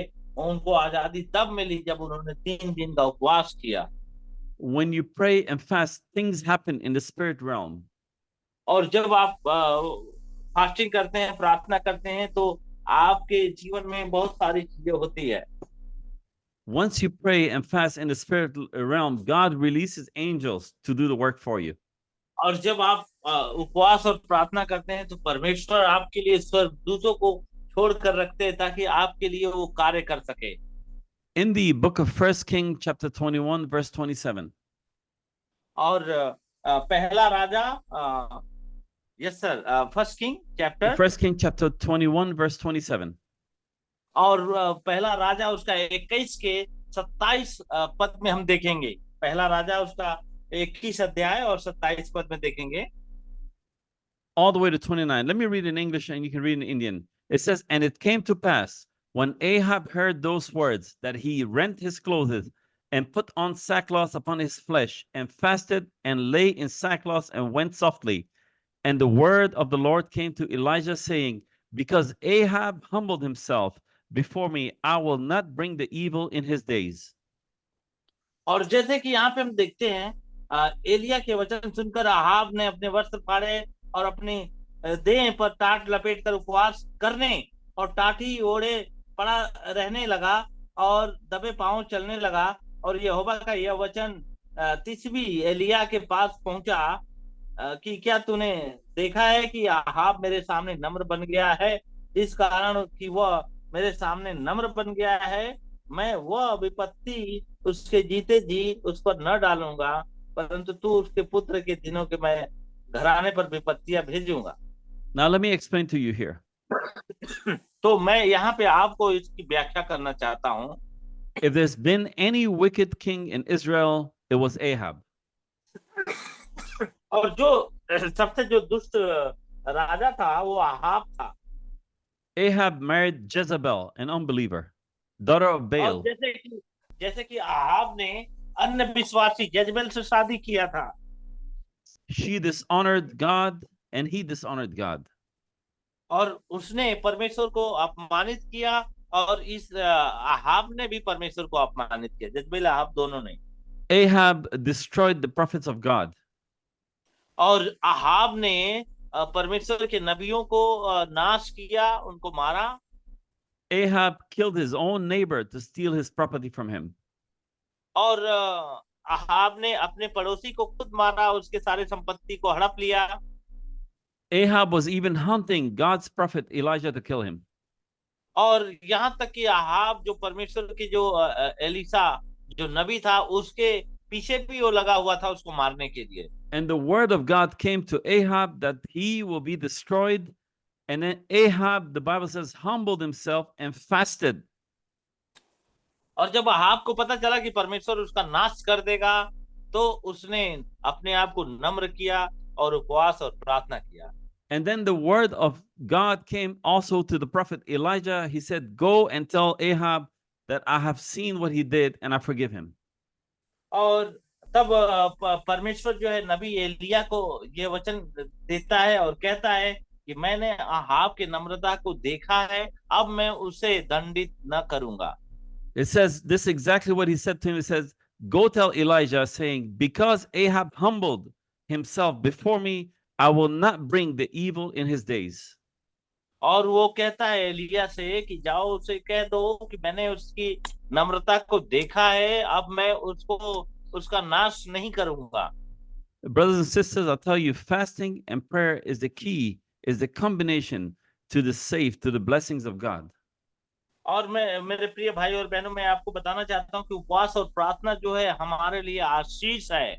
उनको आजादी तब मिली जब उन्होंने 3 दिन का उपवास किया। When you pray and fast, things happen in the spirit realm. और जब आप फास्टिंग करते हैं, प्रार्थना करते हैं, तो आपके जीवन में बहुत सारी चीजें होती है। Once you pray and fast in the spirit realm, God releases angels to do the work for you. और जब आप उपवास और प्रार्थना करते हैं तो परमेश्वर आपके लिए स्वर्गदूतों को छोड़ कर रखते हैं ताकि आपके लिए वो कार्य कर सके। In the book of 1 King chapter 21 verse 27. और पहला राजा yes sir, first king chapter 1 King chapter 21 verse 27. और पहला राजा उसका 21 के 27 पद में हम देखेंगे। पहला राजा उसका 21 अध्याय और 27 पद में देखेंगे। All the way to 29. Let me read in English and you can read in Indian. It says, and it came to pass when Ahab heard those words that he rent his clothes and put on sackcloth upon his flesh and fasted and lay in sackcloth and went softly. And the word of the Lord came to Elijah saying, because Ahab humbled himself before me, I will not bring the evil in his days. और जैसे कि यहाँ पे हम देखते हैं एलिया के वचन सुनकर आहाब ने अपने वस्त्र फाड़े और अपनी देह पर टाट लपेट कर उपवास करने और टाटी ओढ़े पड़ा रहने लगा और दबे पांव चलने लगा। और यहोवा का यह वचन तिशबी एलिया के पास पहुंचा कि क्या तूने देखा है कि आहाब मेरे सामने नम्र बन गया है, इस कारण कि वह मेरे सामने नम्र बन गया है, मैं वह विपत्ति उसके जीते जी उस पर न डालूंगा, परंतु तू उसके पुत्र के दिनों के मैं घराने पर विपत्तियां भेजूंगा। Now let me explain to you here. तो मैं यहाँ पे आपको इसकी व्याख्या करना चाहता हूँ। If there's been any wicked king in Israel, it was Ahab. और जो सबसे जो दुष्ट राजा था वो आहाब था। Ahab married Jezebel, an unbeliever, daughter of Baal. और जैसे कि आहाब ने अन्य विश्वासी जजबेल से शादी किया था। She dishonored God and he dishonored God. और उसने परमेश्वर को अपमानित किया और इस आहाब ने भी परमेश्वर को अपमानित किया। जजबेल आहाब दोनों ने। Ahab destroyed the prophets of God. और आहाब ने परमेश्वर के नबियों को नाश किया, उनको मारा। Ahab killed his own neighbor to steal his property from him. और आहाब ने अपने पड़ोसी को खुद मारा, उसके सारे संपत्ति को हड़प लिया। Ahab was even hunting God's prophet Elijah to kill him. और यहाँ तक कि आहाब जो परमेश्वर के जो एलिसा जो नबी था उसके पीछे भी वो लगा हुआ था उसको मारने के लिए। And the word of God came to Ahab that he will be destroyed. And then Ahab, the Bible says, humbled himself and fasted. और जब आहाब को पता चला कि परमेश्वर उसका नाश कर देगा तो उसने अपने आप को नम्र किया और उपवास और प्रार्थना किया। And then the word of God came also to the prophet Elijah. He said, go and tell Ahab that I have seen what he did and I forgive him. और तब परमेश्वर जो है नबी एलिया को ये वचन देता है और कहता है कि मैंने आहाब के नम्रता को देखा है, अब मैं उसे दंडित न करूंगा। It says this exactly what he said to him. It says, go tell Elijah saying, because Ahab humbled himself before me, I will not bring the evil in his days. और वो कहता है एलिया से कि जाओ उसे कह दो कि मैंने उसकी नम्रता को देखा है, अब मैं उसको उसका नाश नहीं करूंगा। Brothers and sisters, I'll tell you, fasting and prayer is the key, is the combination to the safe, to the blessings of God. और मैं मेरे प्रिय भाई और बहनों, मैं आपको बताना चाहता हूँ कि उपवास और प्रार्थना जो है हमारे लिए आशीष है।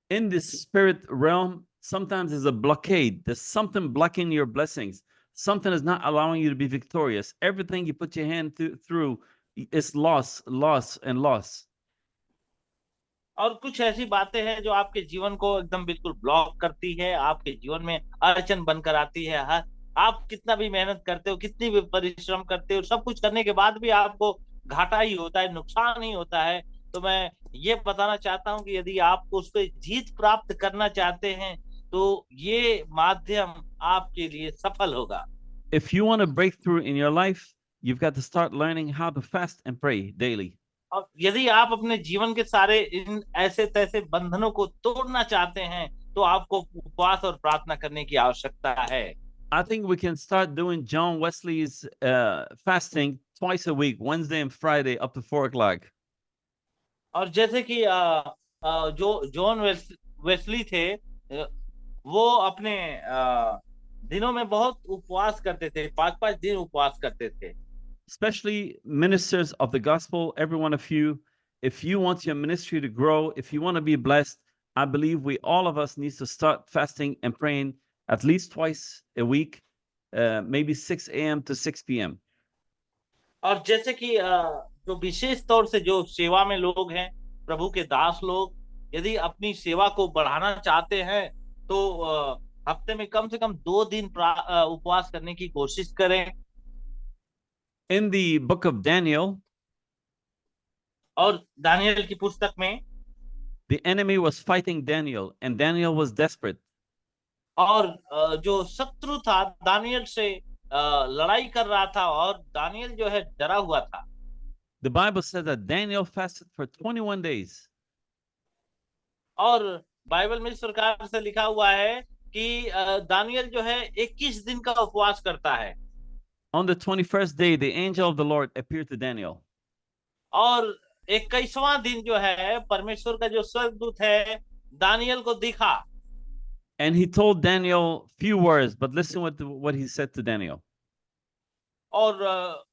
In this spirit realm, sometimes there's a blockade. There's something blocking your blessings. Something is not allowing you to be victorious. Everything you put your hand through is loss, loss, and loss. और कुछ ऐसी बातें हैं जो आपके जीवन को एकदम बिल्कुल ब्लॉक करती है, आपके जीवन में अड़चन बनकर आती है। हर आप कितना भी मेहनत करते हो, कितनी भी परिश्रम करते हो, सब कुछ करने के बाद भी आपको घाटा ही होता है, नुकसान ही होता है। तो मैं ये बताना चाहता हूँ कि यदि आप उस पर जीत प्राप्त करना चाहते हैं तो ये माध्यम आपके लिए सफल होगा। If you want to break through in your life, you've got to start learning how to fast and pray daily. और यदि आप अपने जीवन के सारे इन ऐसे तैसे बंधनों को तोड़ना चाहते हैं तो आपको उपवास और प्रार्थना करने की आवश्यकता है। I think we can start doing John Wesley's fasting twice a week, Wednesday and Friday, up to 4 o'clock. और जैसे कि जो जॉन वेस्ली थे, वो अपने दिनों में बहुत उपवास करते थे, 5-5 दिन उपवास करते थे। Especially ministers of the gospel, every one of you, if you want your ministry to grow, if you want to be blessed, I believe all of us needs to start fasting and praying at least twice a week, maybe 6 a.m. to 6 p.m. और जैसे कि जो विशेष तौर से जो सेवा में लोग हैं, प्रभु के दास लोग, यदि अपनी सेवा को बढ़ाना चाहते हैं तो हफ्ते में कम से कम 2 दिन उपवास करने की कोशिश करें। In the book of Daniel, और दानियल की पुस्तक में the enemy was fighting Daniel, and Daniel was desperate. और जो शत्रु था दानियल से लड़ाई कर रहा था, और दानियल जो है डरा हुआ था। The Bible says that Daniel fasted for 21 days. और बाइबल में इस प्रकार से लिखा हुआ है कि दानियल जो है 21 दिन का उपवास करता है। On the 21st day, the angel of the Lord appeared to Daniel. और 21वां दिन जो है परमेश्वर का जो स्वर्गदूत है दानियल को दिखा। And he told Daniel few words, but listen what he said to Daniel. और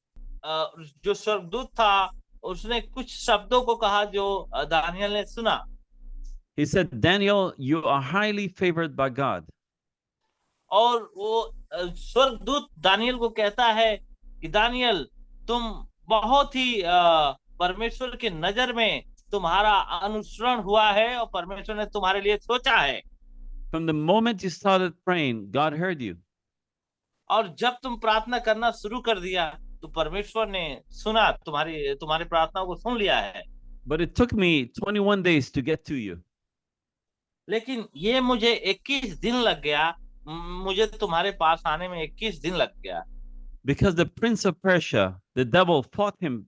जो स्वर्गदूत था उसने कुछ शब्दों को कहा जो दानियल ने सुना। He said, Daniel, you are highly favored by God. और वो स्वर्गदूत दानियल को कहता है कि दानियल, तुम बहुत ही परमेश्वर की नजर में तुम्हारा अनुसरण हुआ है और परमेश्वर ने तुम्हारे लिए सोचा है। From the moment you started praying, God heard you. और जब तुम प्रार्थना करना शुरू कर दिया तो परमेश्वर ने सुना, तुम्हारी प्रार्थनाओं को सुन लिया है। But it took me 21 days to get to you. लेकिन ये मुझे 21 दिन लग गया, मुझे तुम्हारे पास आने में 21 दिन लग गया। Because the prince of Persia, the devil, fought him.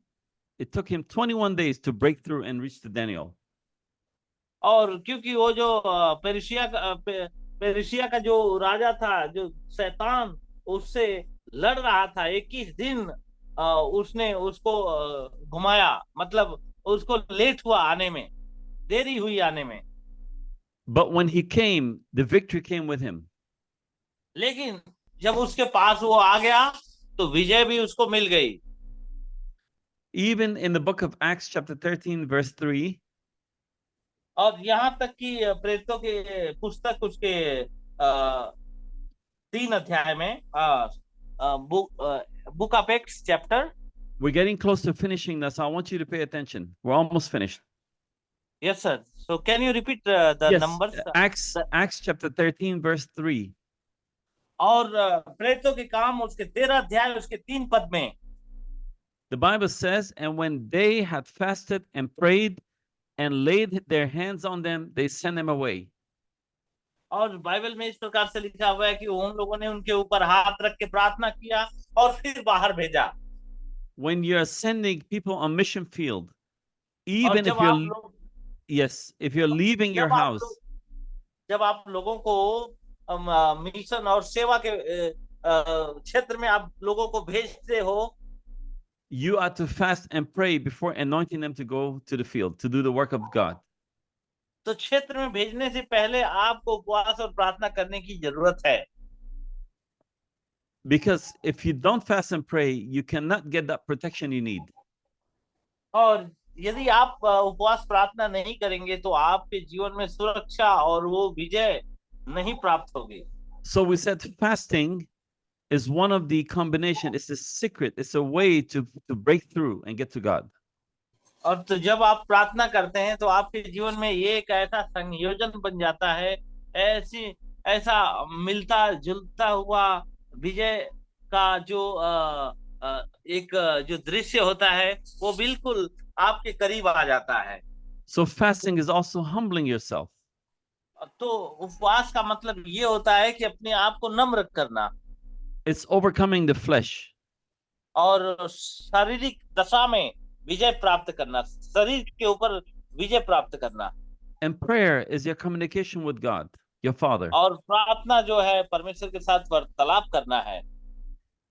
It took him 21 days to break through and reach to Daniel. और क्योंकि वो जो पेर्शिया का जो राजा था, जो शैतान, उससे लड़ रहा था, 21 दिन उसने उसको घुमाया, मतलब उसको लेट हुआ आने में, देरी हुई आने में। But when he came, the victory came with him. लेकिन जब उसके पास वो आ गया तो विजय भी उसको मिल गई। Even in the book of Acts chapter 13 verse 3, और यहाँ तक कि प्रेरितों के पुस्तक उसके 3 अध्याय में, book of acts chapter. we're getting close to finishing this. I want you to pay attention. We're almost finished. Yes, sir. So can you repeat the Yes, numbers? Acts chapter 13 verse 3. और प्रेरितों के काम उसके 13 अध्याय उसके 3 पद में The Bible says, and when they had fasted and prayed and laid their hands on them, they sent them away. और बाइबल में इस प्रकार से लिखा हुआ है कि उन लोगों ने उनके ऊपर हाथ रख के प्रार्थना किया और फिर बाहर भेजा। When you're sending people on mission field, even if you're, yes, if you're leaving your house, जब आप लोगों को मिशन और सेवा के क्षेत्र में आप लोगों को भेजते हो, you are to fast and pray before anointing them to go to the field to do the work of God. तो क्षेत्र में भेजने से पहले आपको उपवास और प्रार्थना करने की जरूरत है। Because if you don't fast and pray, you cannot get that protection you need. और यदि आप उपवास प्रार्थना नहीं करेंगे तो आपके जीवन में सुरक्षा और वो विजय नहीं प्राप्त होगी। So we said fasting is one of the combination. It's a secret. It's a way to break through and get to God. और तो जब आप प्रार्थना करते हैं तो आपके जीवन में ये एक ऐसा संयोजन बन जाता है, ऐसा मिलता जुलता हुआ विजय का जो एक जो दृश्य होता है वो बिल्कुल आपके करीब आ जाता है। So fasting is also humbling yourself. तो उपवास का मतलब ये होता है कि अपने आप को नम्र करना It's overcoming the flesh. और शारीरिक दशा में विजय प्राप्त करना, शरीर के ऊपर विजय प्राप्त करना। And prayer is your communication with God, your Father. और प्रार्थना जो है परमेश्वर के साथ वार्तालाप करना है।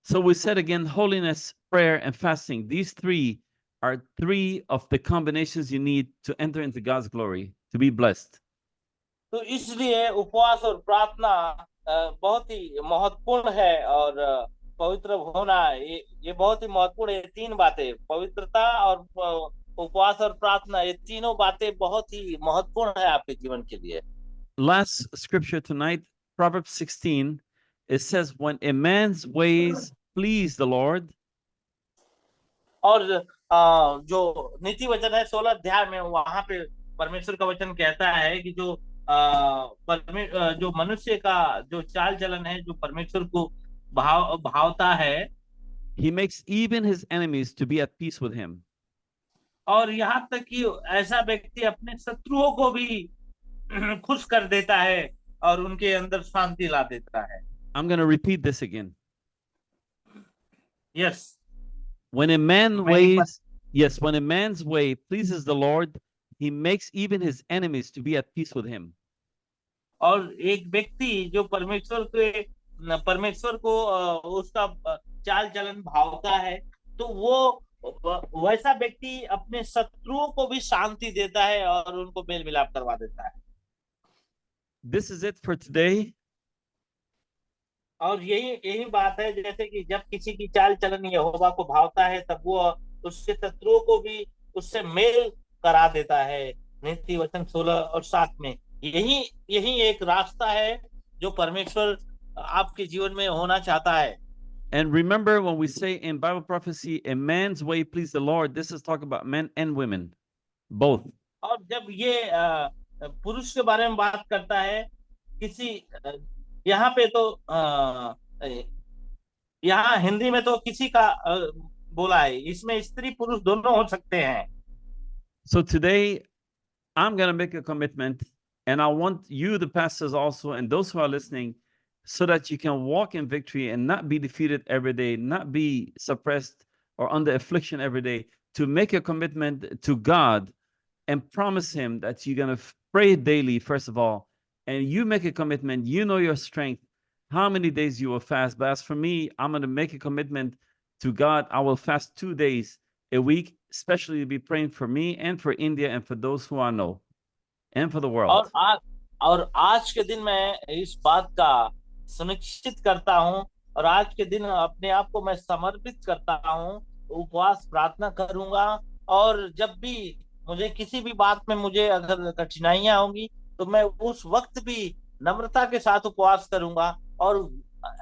So we said again, holiness, prayer, and fasting. These three are three of the combinations you need to enter into God's glory, to be blessed. तो इसलिए उपवास और प्रार्थना बहुत ही महत्वपूर्ण है और पवित्र होना ये बहुत ही महत्वपूर्ण है। तीन बातें, पवित्रता और उपवास और प्रार्थना, ये तीनों बातें बहुत ही महत्वपूर्ण है आपके जीवन के लिए। Last scripture tonight, Proverbs 16, it says, when a man's ways please the Lord, और जो नीति वचन है 16 अध्याय में, वहां पे परमेश्वर का वचन कहता है कि जो मनुष्य का जो चाल चलन है, जो परमेश्वर को भावता है, he makes even his enemies to be at peace with him. और यहाँ तक कि ऐसा व्यक्ति अपने शत्रुओं को भी खुश कर देता है और उनके अंदर शांति ला देता है। I'm going to repeat this again. Yes. When a man's way pleases the Lord, he makes even his enemies to be at peace with him. और एक व्यक्ति जो परमेश्वर को उसका चाल चलन भावता है, तो वो वैसा व्यक्ति अपने शत्रुओं को भी शांति देता है और उनको मेल मिलाप करवा देता है। This is it for today. और यही बात है, जैसे कि जब किसी की चाल चलन यहोवा को भावता है, तब वो उसके शत्रुओं को भी उससे मेल करा देता है। नीति वचन 16 और 7 में यही एक रास्ता है जो परमेश्वर आपके जीवन में होना चाहता है। And remember, when we say in Bible prophecy, a man's way please the Lord, this is talk about men and women, both. और जब ये पुरुष के बारे में बात करता है, यहाँ पे तो यहाँ हिंदी में तो किसी का बोला है, इसमें स्त्री पुरुष दोनों हो सकते हैं। So today I'm going to make a commitment, and I want you, the pastors also, and those who are listening, so that you can walk in victory and not be defeated every day, not be suppressed or under affliction every day, to make a commitment to God and promise him that you're going to pray daily, first of all, and you make a commitment. You know your strength, how many days you will fast. But as for me, I'm going to make a commitment to God. I will fast 2 days a week, especially to be praying for me and for India and for those who I know and for the world. और आज के दिन मैं इस बात का सुनिश्चित करता हूं, और आज के दिन अपने आप को मैं समर्पित करता हूं, उपवास प्रार्थना करूंगा। और जब भी मुझे किसी भी बात में मुझे अगर कठिनाइयां होंगी, तो मैं उस वक्त भी नम्रता के साथ उपवास करूंगा। और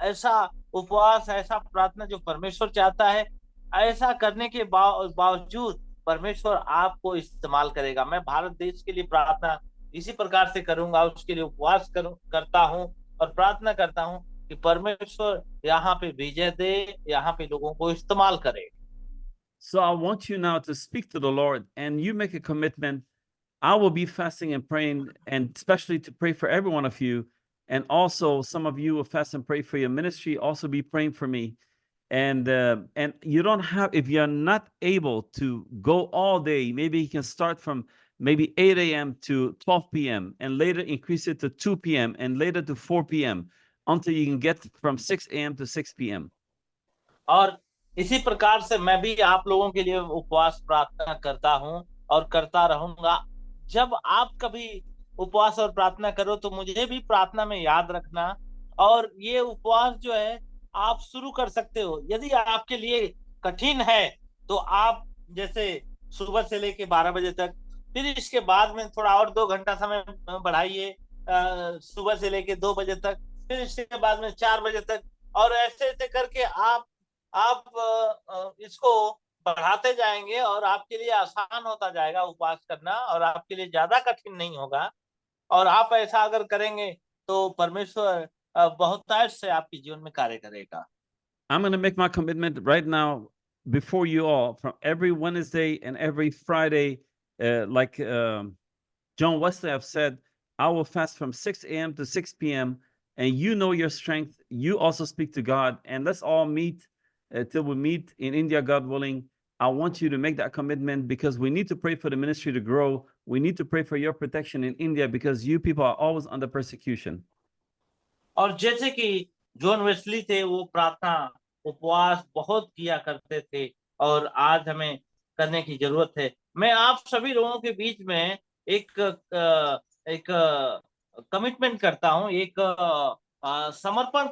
ऐसा उपवास, ऐसा प्रार्थना जो परमेश्वर चाहता है, ऐसा करने के बावजूद परमेश्वर आपको इस्तेमाल करेगा। मैं भारत देश के लिए प्रार्थना इसी प्रकार से करूंगा, उसके लिए उपवास करता हूं और प्रार्थना करता हूं कि परमेश्वर यहाँ पे विजय दे, यहाँ पे लोगों को इस्तेमाल करे। So I want you now to speak to the Lord, and you make a commitment. I will be fasting and praying, and especially to pray for every one of you. And also some of you will fast and pray for your ministry. Also be praying for me. And you don't have, if you're not able to go all day, maybe you can start from maybe 8 a.m. to 12 p.m. and later increase it to 2 p.m. and later to 4 p.m. until you can get from 6 a.m. to 6 p.m. और इसी प्रकार से मैं भी आप लोगों के लिए उपवास प्रार्थना करता हूं और करता रहूंगा। जब आप कभी उपवास और प्रार्थना करो तो मुझे भी प्रार्थना में याद रखना। और ये उपवास जो है आप शुरू कर सकते हो। यदि आपके लिए कठिन है तो आप जैसे सुबह से लेके 12 बजे तक, फिर इसके बाद में थोड़ा और 2 घंटा समय बढ़ाइए सुबह से लेके 2 बजे तक, फिर इसके बाद में 4 बजे तक, और ऐसे ऐसे करके आप इसको बढ़ाते जाएंगे और आपके लिए आसान होता जाएगा उपवास करना, और आपके लिए ज्यादा कठिन नहीं होगा। और आप ऐसा अगर करेंगे तो परमेश्वर बहुतायत से आपके जीवन में कार्य करेगा। I'm going to make my commitment right now before you all from every Wednesday and every Friday, like John Wesley have said, I will fast from 6 a.m. to 6 p.m. And you know your strength. You also speak to God. And let's all meet till we meet in India, God willing. I want you to make that commitment because we need to pray for the ministry to grow. We need to pray for your protection in India because you people are always under persecution. और जैसे कि John Wesley थे, वो प्रार्थना उपवास बहुत किया करते थे और आज हमें करने की जरूरत है। मैं आप सभी लोगों के बीच में एक कमिटमेंट करता हूं, एक समर्पण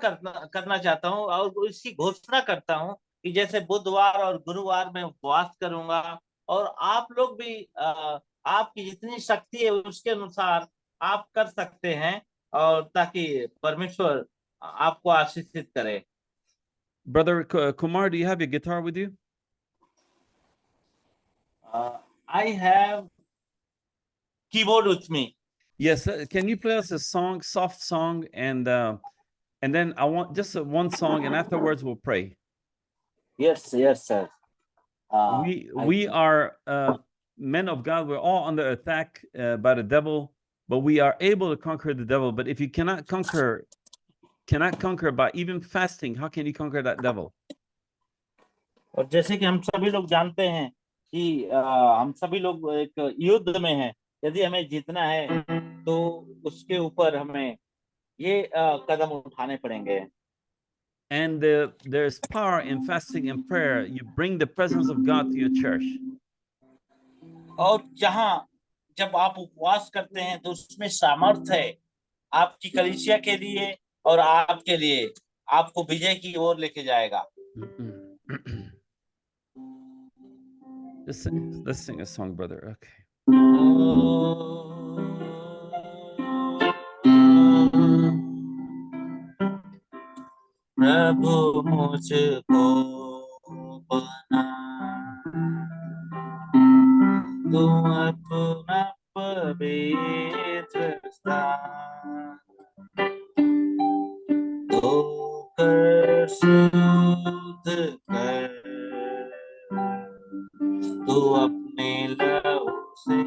करना चाहता हूं और इसकी घोषणा करता हूं कि जैसे बुधवार और गुरुवार में उपवास करूंगा, और आप लोग भी आपकी जितनी शक्ति है उसके अनुसार आप कर सकते हैं, और ताकि परमेश्वर आपको आशीषित करे। Brother Kumar, do you have your guitar with you? I have keyboard with me. Yes. Can you play us a song, soft song, and then I want just one song, and afterwards we'll pray. Yes, sir. We are men of God. We're all under attack by the devil, but we are able to conquer the devil. But if you cannot conquer by even fasting, how can you conquer that devil? और जैसे कि हम सभी लोग जानते हैं कि हम सभी लोग एक युद्ध में हैं। यदि हमें जीतना है तो उसके ऊपर हमें ये कदम उठाने पड़ेंगे। And there's power in fasting and prayer. You bring the presence of God to your church. और जब आप उपवास करते हैं तो उसमें सामर्थ्य है आपकी कलीसिया के लिए और आपके लिए, आपको विजय की ओर लेके जाएगा। Let's sing a song, brother. Okay. प्रभु मुझको बना तू अपना पवित्र स्थान, तो कर शुद्ध कर तू अपने लहू से,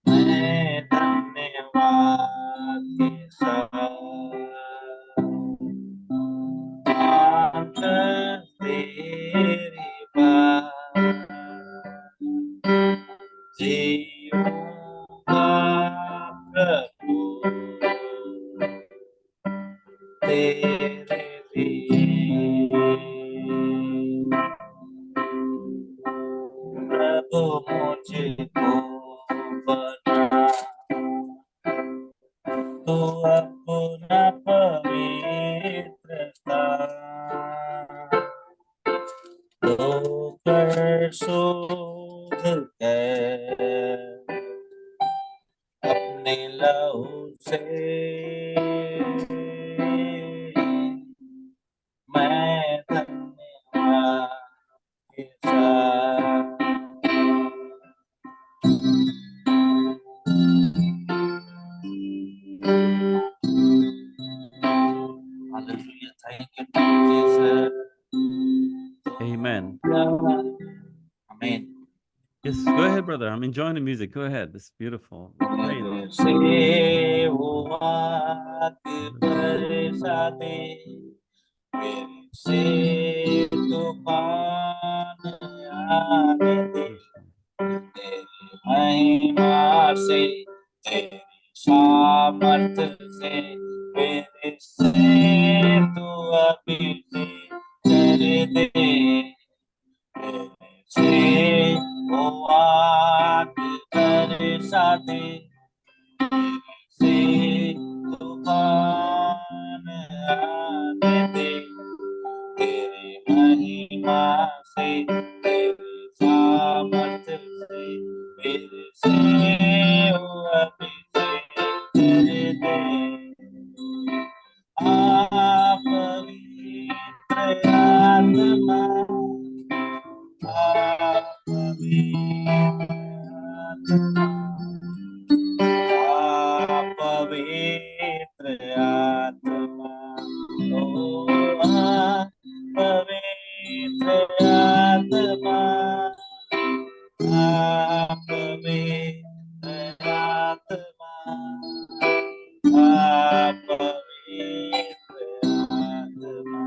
मैं धन्यवाद के साथ तेरी बात जीऊंगा प्रभु तेरे लिए। प्रभु मुझको बना तू अपना पवित्र स्थान, तो कर शुद्ध कर अपने लहू से, मैं धन्यवाद के साथ Hallelujah. Thank you, Jesus. Amen. Amen. Yes, go ahead, brother. I'm enjoying the music. Go ahead. It's beautiful. आने दे, तेरी महिमा से, तेरी सामर्थ से, मेरे से तू अभिषेक कर दे, मेरे से वो आग बरसा दे, से तूफान आने दे, तेरी महिमा से, तेरी सामर्थ से, मेरे से वो अभिषेक कर दे। आप पवित्र आत्मा, आप पवित्र आत्मा, आप पवित्र आत्मा, ओ आप पवित्र आत्मा, आप पवित्र आत्मा, आप पवित्र आत्मा।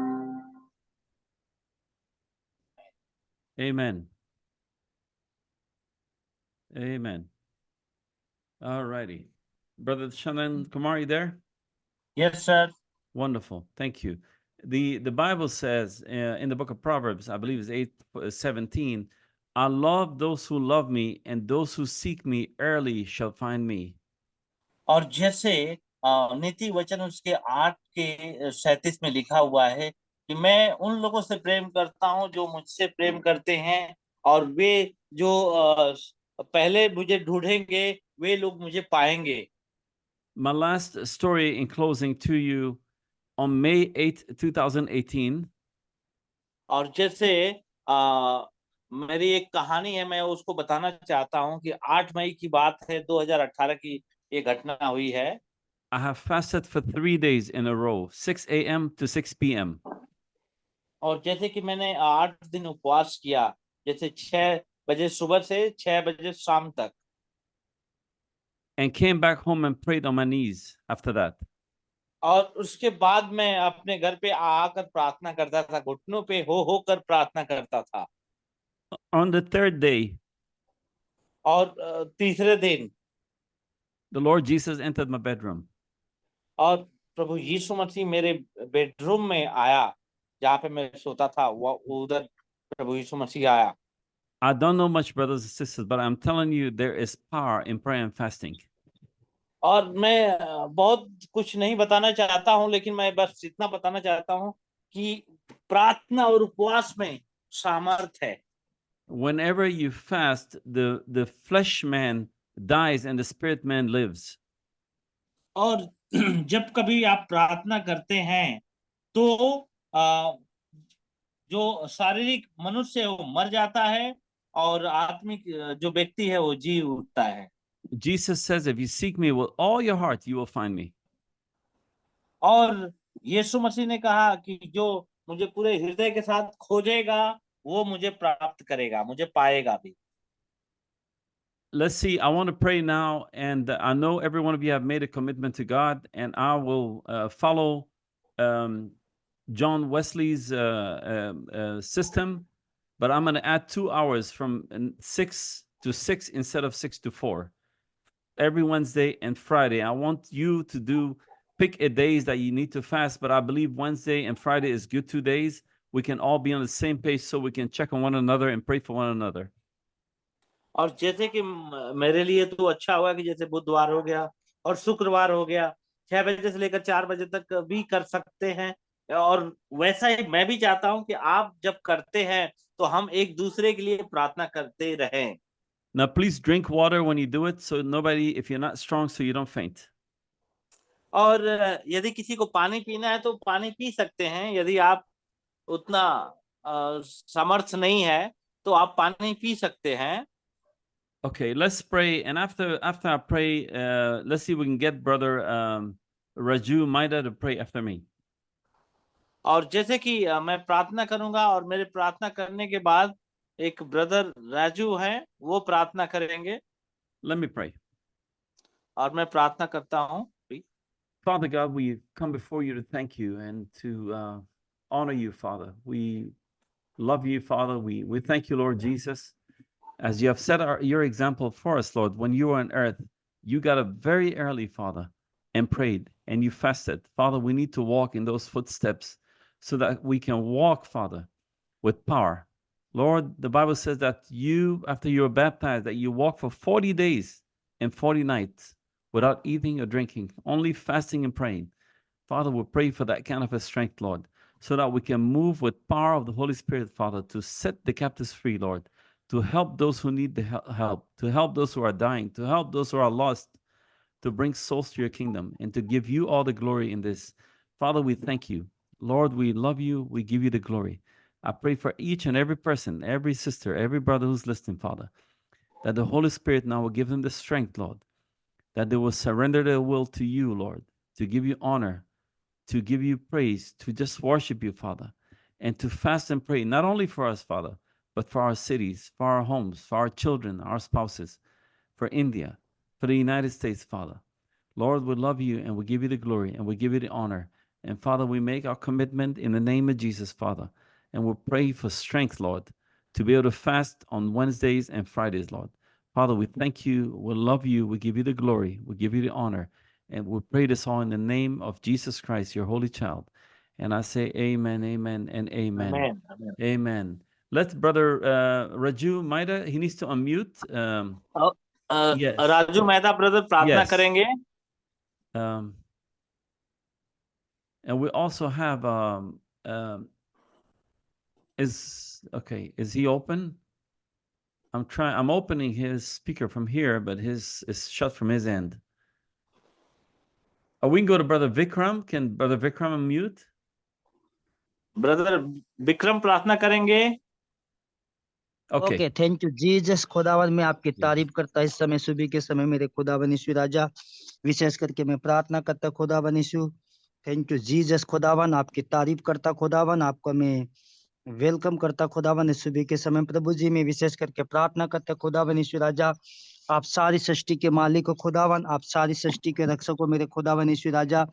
Amen. Amen. All righty. Brother Shannon Kumar, you there? Yes, sir. Wonderful. Thank you. The Bible says in the book of Proverbs, I believe it's 8:17, I love those who love me, and those who seek me early shall find me. और जैसे नीति वचन उसके 8 के 37 में लिखा हुआ है कि मैं उन लोगों से प्रेम करता हूं जो मुझसे प्रेम करते हैं, और वे जो पहले मुझे ढूंढेंगे वे लोग मुझे पाएंगे। My last story in closing to you, on May 8th, 2018, और जैसे आ, मेरी एक कहानी है, मैं उसको बताना चाहता हूं कि 8 मई की बात है, 2018 की ये घटना हुई है। I have fasted for 3 days in a row, 6 a.m. to 6 p.m. और जैसे कि मैंने 8 दिन उपवास किया, जैसे 6 बजे सुबह से 6 बजे शाम तक, and came back home and prayed on my knees after that. और उसके बाद मैं अपने घर पे आकर प्रार्थना करता था, घुटनों पे हो कर प्रार्थना करता था। On the third day, और तीसरे दिन the Lord Jesus entered my bedroom. और प्रभु यीशु मसीह मेरे बेडरूम में आया, जहाँ पे मैं सोता था, वो उधर प्रभु यीशु मसीह आया। I don't know much, brothers and sisters, but I'm telling you, there is power in prayer and fasting. और मैं बहुत कुछ नहीं बताना चाहता हूँ, लेकिन मैं बस इतना बताना चाहता हूँ कि प्रार्थना और उपवास में सामर्थ है। Whenever you fast, the flesh man dies and the spirit man lives. और जब कभी आप प्रार्थना करते हैं तो जो शारीरिक मनुष्य है वो मर जाता है, और आत्मिक जो व्यक्ति है वो जी उठता है। Jesus says, if you seek me with all your heart, you will find me. और यीशु मसीह ने कहा कि जो मुझे पूरे हृदय के साथ खोजेगा वो मुझे प्राप्त करेगा, मुझे पाएगा भी। Let's see, I want to pray now, and I know every one of you have made a commitment to God, and I will follow John Wesley's system, but I'm going to add 2 hours from 6 to 6 instead of 6 to 4 every Wednesday and Friday. I want you to pick a days that you need to fast, but I believe Wednesday and Friday is good 2 days. We can all be on the same page so we can check on one another and pray for one another. और जैसे कि मेरे लिए तो अच्छा हुआ कि जैसे बुधवार हो गया और शुक्रवार हो गया, 6 बजे से लेकर 4 बजे तक भी कर सकते हैं। और वैसा ही मैं भी चाहता हूं कि आप जब करते हैं तो हम एक दूसरे के लिए प्रार्थना करते रहें। Now, please drink water when you do it, so if you're not strong, so you don't faint. और यदि किसी को पानी पीना है तो पानी पी सकते हैं, यदि आप उतना समर्थ नहीं है तो आप पानी पी सकते हैं। Okay, let's pray, and after I pray, let's see if we can get brother Raju Maida to pray after me. और जैसे कि मैं प्रार्थना करूंगा और मेरे प्रार्थना करने के बाद एक ब्रदर राजू हैं, वो प्रार्थना करेंगे। Let me pray. और मैं प्रार्थना करता हूँ। Father God, we come before you to thank you and to honor you, Father. We love you, Father. We thank you, Lord Jesus, as you have set your example for us, Lord. When you were on earth, you got up very early, Father, and prayed, and you fasted. Father, we need to walk in those footsteps so that we can walk, Father, with power. Lord, the Bible says that you, after you were baptized, that you walk for 40 days and 40 nights without eating or drinking, only fasting and praying. Father, we pray for that kind of a strength, Lord, so that we can move with power of the Holy Spirit, Father, to set the captives free, Lord, to help those who need the help, to help those who are dying, to help those who are lost, to bring souls to your kingdom, and to give you all the glory in this. Father, we thank you. Lord, we love you. We give you the glory. I pray for each and every person, every sister, every brother who's listening, Father, that the Holy Spirit now will give them the strength, Lord, that they will surrender their will to you, Lord, to give you honor, to give you praise, to just worship you, Father, and to fast and pray, not only for us, Father, but for our cities, for our homes, for our children, our spouses, for India, for the United States, Father. Lord, we love you and we give you the glory and we give you the honor. And Father, we make our commitment in the name of Jesus, Father. And we pray for strength, Lord, to be able to fast on Wednesdays and Fridays, Lord. Father, we thank you. We love you. We give you the glory. We give you the honor. And we pray this all in the name of Jesus Christ, your holy child. And I say amen, amen, and amen. Amen. Amen. Amen. Let's brother Raju Maida, he needs to unmute. Yes. Raju Mehta brother प्रार्थना Yes. करेंगे. And we also have is he open? I'm opening his speaker from here, but his is shut from his end. We can go to Brother Vikram. Can Brother Vikram unmute? Brother Vikram प्रार्थना करेंगे. Okay. Thank you Jesus. खुदावन मैं आपकी तारीफ करता इस समय सुबह के समय मेरे खुदावन यीशु राजा, विशेष करके मैं प्रार्थना करता खुदावन यीशु. Thank you Jesus. खुदावन आपकी तारीफ करता खुदावन, आपको मैं वेलकम करता खुदावन इस सुबह के समय. प्रभु जी मैं विशेष करके प्रार्थना करता खुदावन यीशु राजा, आप सारी सृष्टि के मालिक हो खुदावन, आप सारी सृष्टि के रक्षक हो मेरे खुदावन यीशु राजा.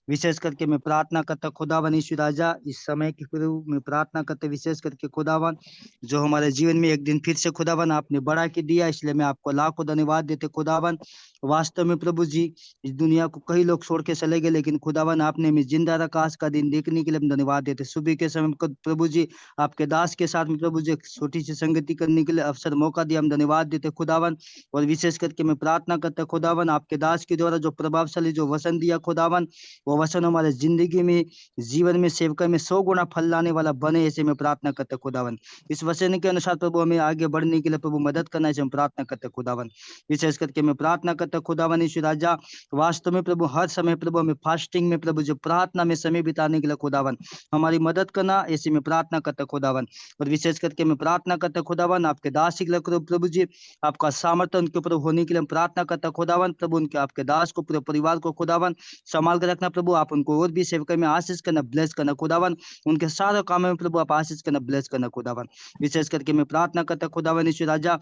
विशेष करके मैं प्रार्थना करता खुदावन यीशु राजा इस समय की प्रभु मैं प्रार्थना करते विशेष करके खुदावन जो हमारे जीवन में एक दिन फिर से खुदावन आपने बड़ा की दिया, इसलिए मैं आपको लाखों धन्यवाद देते खुदावन. वास्तव में प्रभु जी इस दुनिया को कई लोग छोड़ के चले गए, लेकिन खुदावन आपने हमें जिंदा रखा, आज का दिन देखने के लिए हम धन्यवाद देते. सुबह के समय प्रभु जी आपके दास के साथ में प्रभु जी एक छोटी सी संगति करने के लिए अवसर मौका दिया, हम धन्यवाद देते खुदावन. और विशेष करके मैं प्रार्थना करता खुदावन आपके दास के द्वारा जो प्रभावशाली जो वचन दिया खुदावन, वो वचन हमारे जिंदगी में जीवन में सेवका में 100 गुना फल लाने वाला बने, ऐसे में प्रार्थना करते खुदावन. इस वचन के अनुसार प्रभु हमें आगे बढ़ने के लिए प्रभु मदद करना, ऐसे हम प्रार्थना करते खुदावन. विशेष करके मैं प्रार्थना करता खुदावन यीशु राजा, वास्तव में प्रभु हर समय प्रभु हमें फास्टिंग में प्रभु जो प्रार्थना में समय बिताने के लिए खुदावन हमारी मदद करना, ऐसे में प्रार्थना करता खुदावन. और विशेष करके मैं प्रार्थना करता खुदावन आपके दास के लिए प्रभु जी आपका सामर्थ्य उनके ऊपर होने के लिए हम प्रार्थना करता खुदावन. प्रभु उनके आपके दास को पूरे परिवार को खुदावन संभाल कर रखना प्रभु, आप उनको और भी सेवका में आशीष करना, ब्लेस करना खुदावन. उनके सारे कामों में प्रभु आप आशीष करना, ब्लेस करना खुदावन. विशेष करके मैं प्रार्थना करता खुदावन यीशु राजा,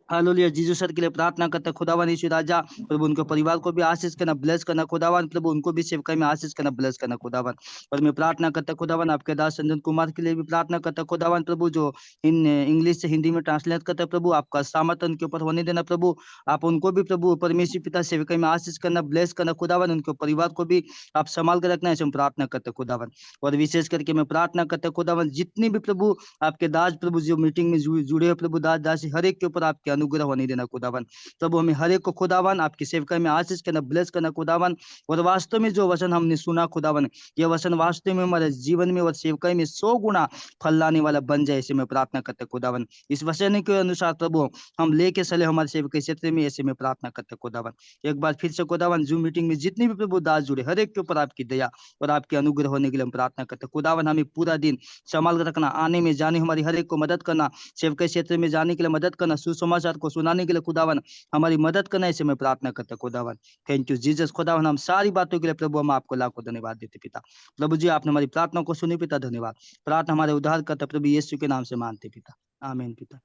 हालेलुया जीसू सर के लिए प्रार्थना करते खुदावन यीशु राजा, प्रभु उनके परिवार को भी आशीष करना, ब्लेस करना खुदावन. प्रभु उनको भी सेवकाई में आशीष करना, ब्लेस करना खुदावन. और मैं प्रार्थना करता खुदावन आपके दास संजन कुमार के लिए भी प्रार्थना करता खुदावन, प्रभु जो इन इंग्लिश से हिंदी में ट्रांसलेट करते प्रभु आपका सामर्थ्य उनके ऊपर होने देना प्रभु, आप उनको भी प्रभु परमेश्वर पिता सेवकाई में आशीष करना, ब्लेस करना खुदावन. उनके परिवार को भी आप संभाल कर रखना, ऐसे हम प्रार्थना करते खुदावन. और विशेष करके मैं प्रार्थना करता खुदावन जितने भी प्रभु आपके दास प्रभु जो मीटिंग में जुड़े हुए प्रभु दास दासी हर एक के ऊपर आपके अनुग्रह होने देना खुदावन. प्रभु हमें हर एक को खुदावन आपकी सेवकाई में आशीष करना, ब्लेस करना खुदावन. और वास्तव में जो वचन हमने सुना खुदावन, ये वचन वास्तव में हमारे जीवन में और सेवकाई में 100 गुना फल लाने वाला बन जाए, ऐसे में प्रार्थना करते खुदावन. इस वचन के अनुसार प्रभु हम लेके चले हमारे सेवकाई क्षेत्र में, ऐसे में प्रार्थना करते खुदावन. एक बार फिर से खुदावन जूम मीटिंग में जितने भी प्रभु दास जुड़े हर एक के ऊपर आपकी दया और आपके अनुग्रह होने के लिए हम प्रार्थना करते खुदावन. हमें पूरा दिन संभाल कर रखना, आने में जाने हमारी हर एक को मदद करना, सेवकाई क्षेत्र में जाने के लिए मदद करना, सुसमाचार को सुनाने के लिए खुदावन हमारी मदद करना, ऐसे में प्रार्थना करते खुदावन. Thank you Jesus. खुदावन हम सारी बातों के लिए प्रभु हम आपको लाखों धन्यवाद देते पिता. प्रभु जी आपने हमारी प्रार्थना को सुनी पिता, धन्यवाद. प्रार्थना हमारे उद्धार करते प्रभु यीशु के नाम से मानते पिता, आमीन पिता.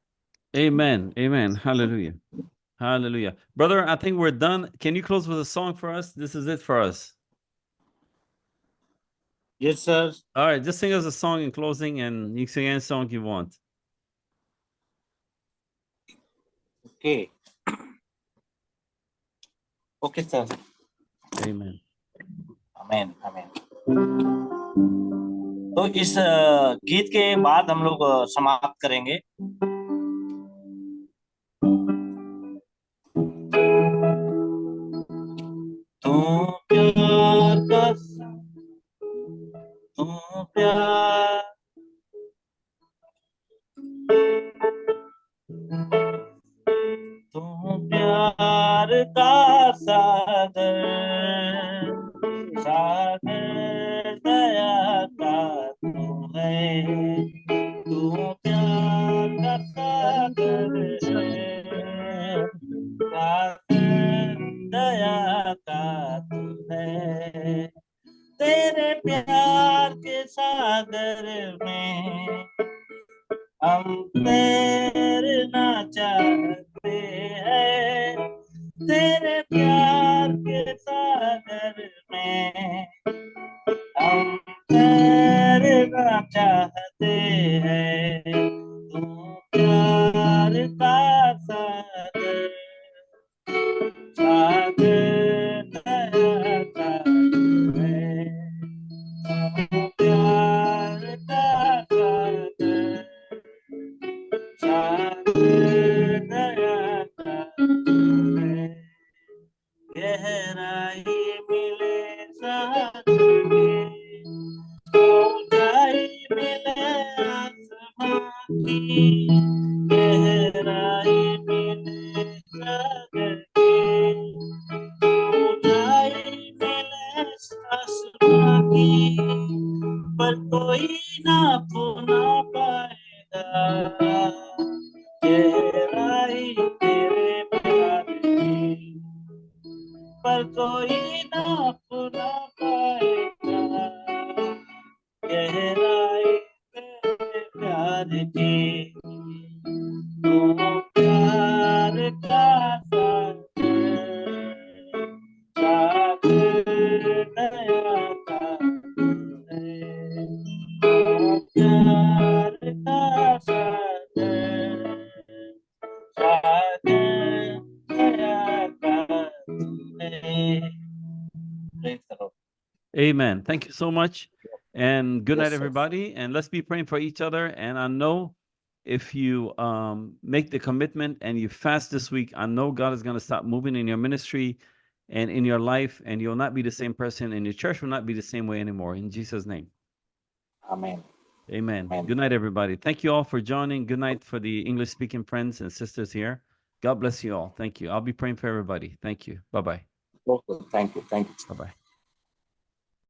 Amen. Amen. Hallelujah. Hallelujah. Brother, I think we're done. Can you close with a song for us? This is it for us. Yes, sir. All right, just sing us a song in closing, and you can sing any song you want. Okay. Okay, sir. Amen. आमीन आमीन। तो इस गीत के बाद हम लोग समाप्त करेंगे। तू प्यार का तू प्यार तू प्यार का सागर सागर दया का तू है तू प्यार का सागर है सागर दया का तू है तेरे प्यार के सागर में हम तैरना चाहते हैं तेरे प्यार के सागर में हम तैरना चाहते हैं तू प्यार का सागर सागर दया का तू है तू प्यार का सागर सागर दया का तू है गहराई मिले साथ में ऊंचाई मिले आसमां की गहराई मिले सागर की ऊंचाई मिले आसमां की पर कोई ना पुना पाएगा गहराई तेरे प्यार की पर कोई ना पुना पाएगा गहराई तेरे प्यार की तू प्यार का सागर सागर दया का तू है तू प्यार का सागर सागर दया का तू है। Praise the Lord. Amen. Thank you so much. And good Yes, night, sir. everybody. And let's be praying for each other. And I know if you make the commitment and you fast this week, I know God is going to start moving in your ministry and in your life, and you'll not be the same person, and your church will not be the same way anymore. In Jesus' name. Amen. Amen. Amen. Good night, everybody. Thank you all for joining. Good night for the English-speaking friends and sisters here. God bless you all. Thank you. I'll be praying for everybody. Thank you. Bye-bye. Okay. Thank you. Thank you. Bye-bye.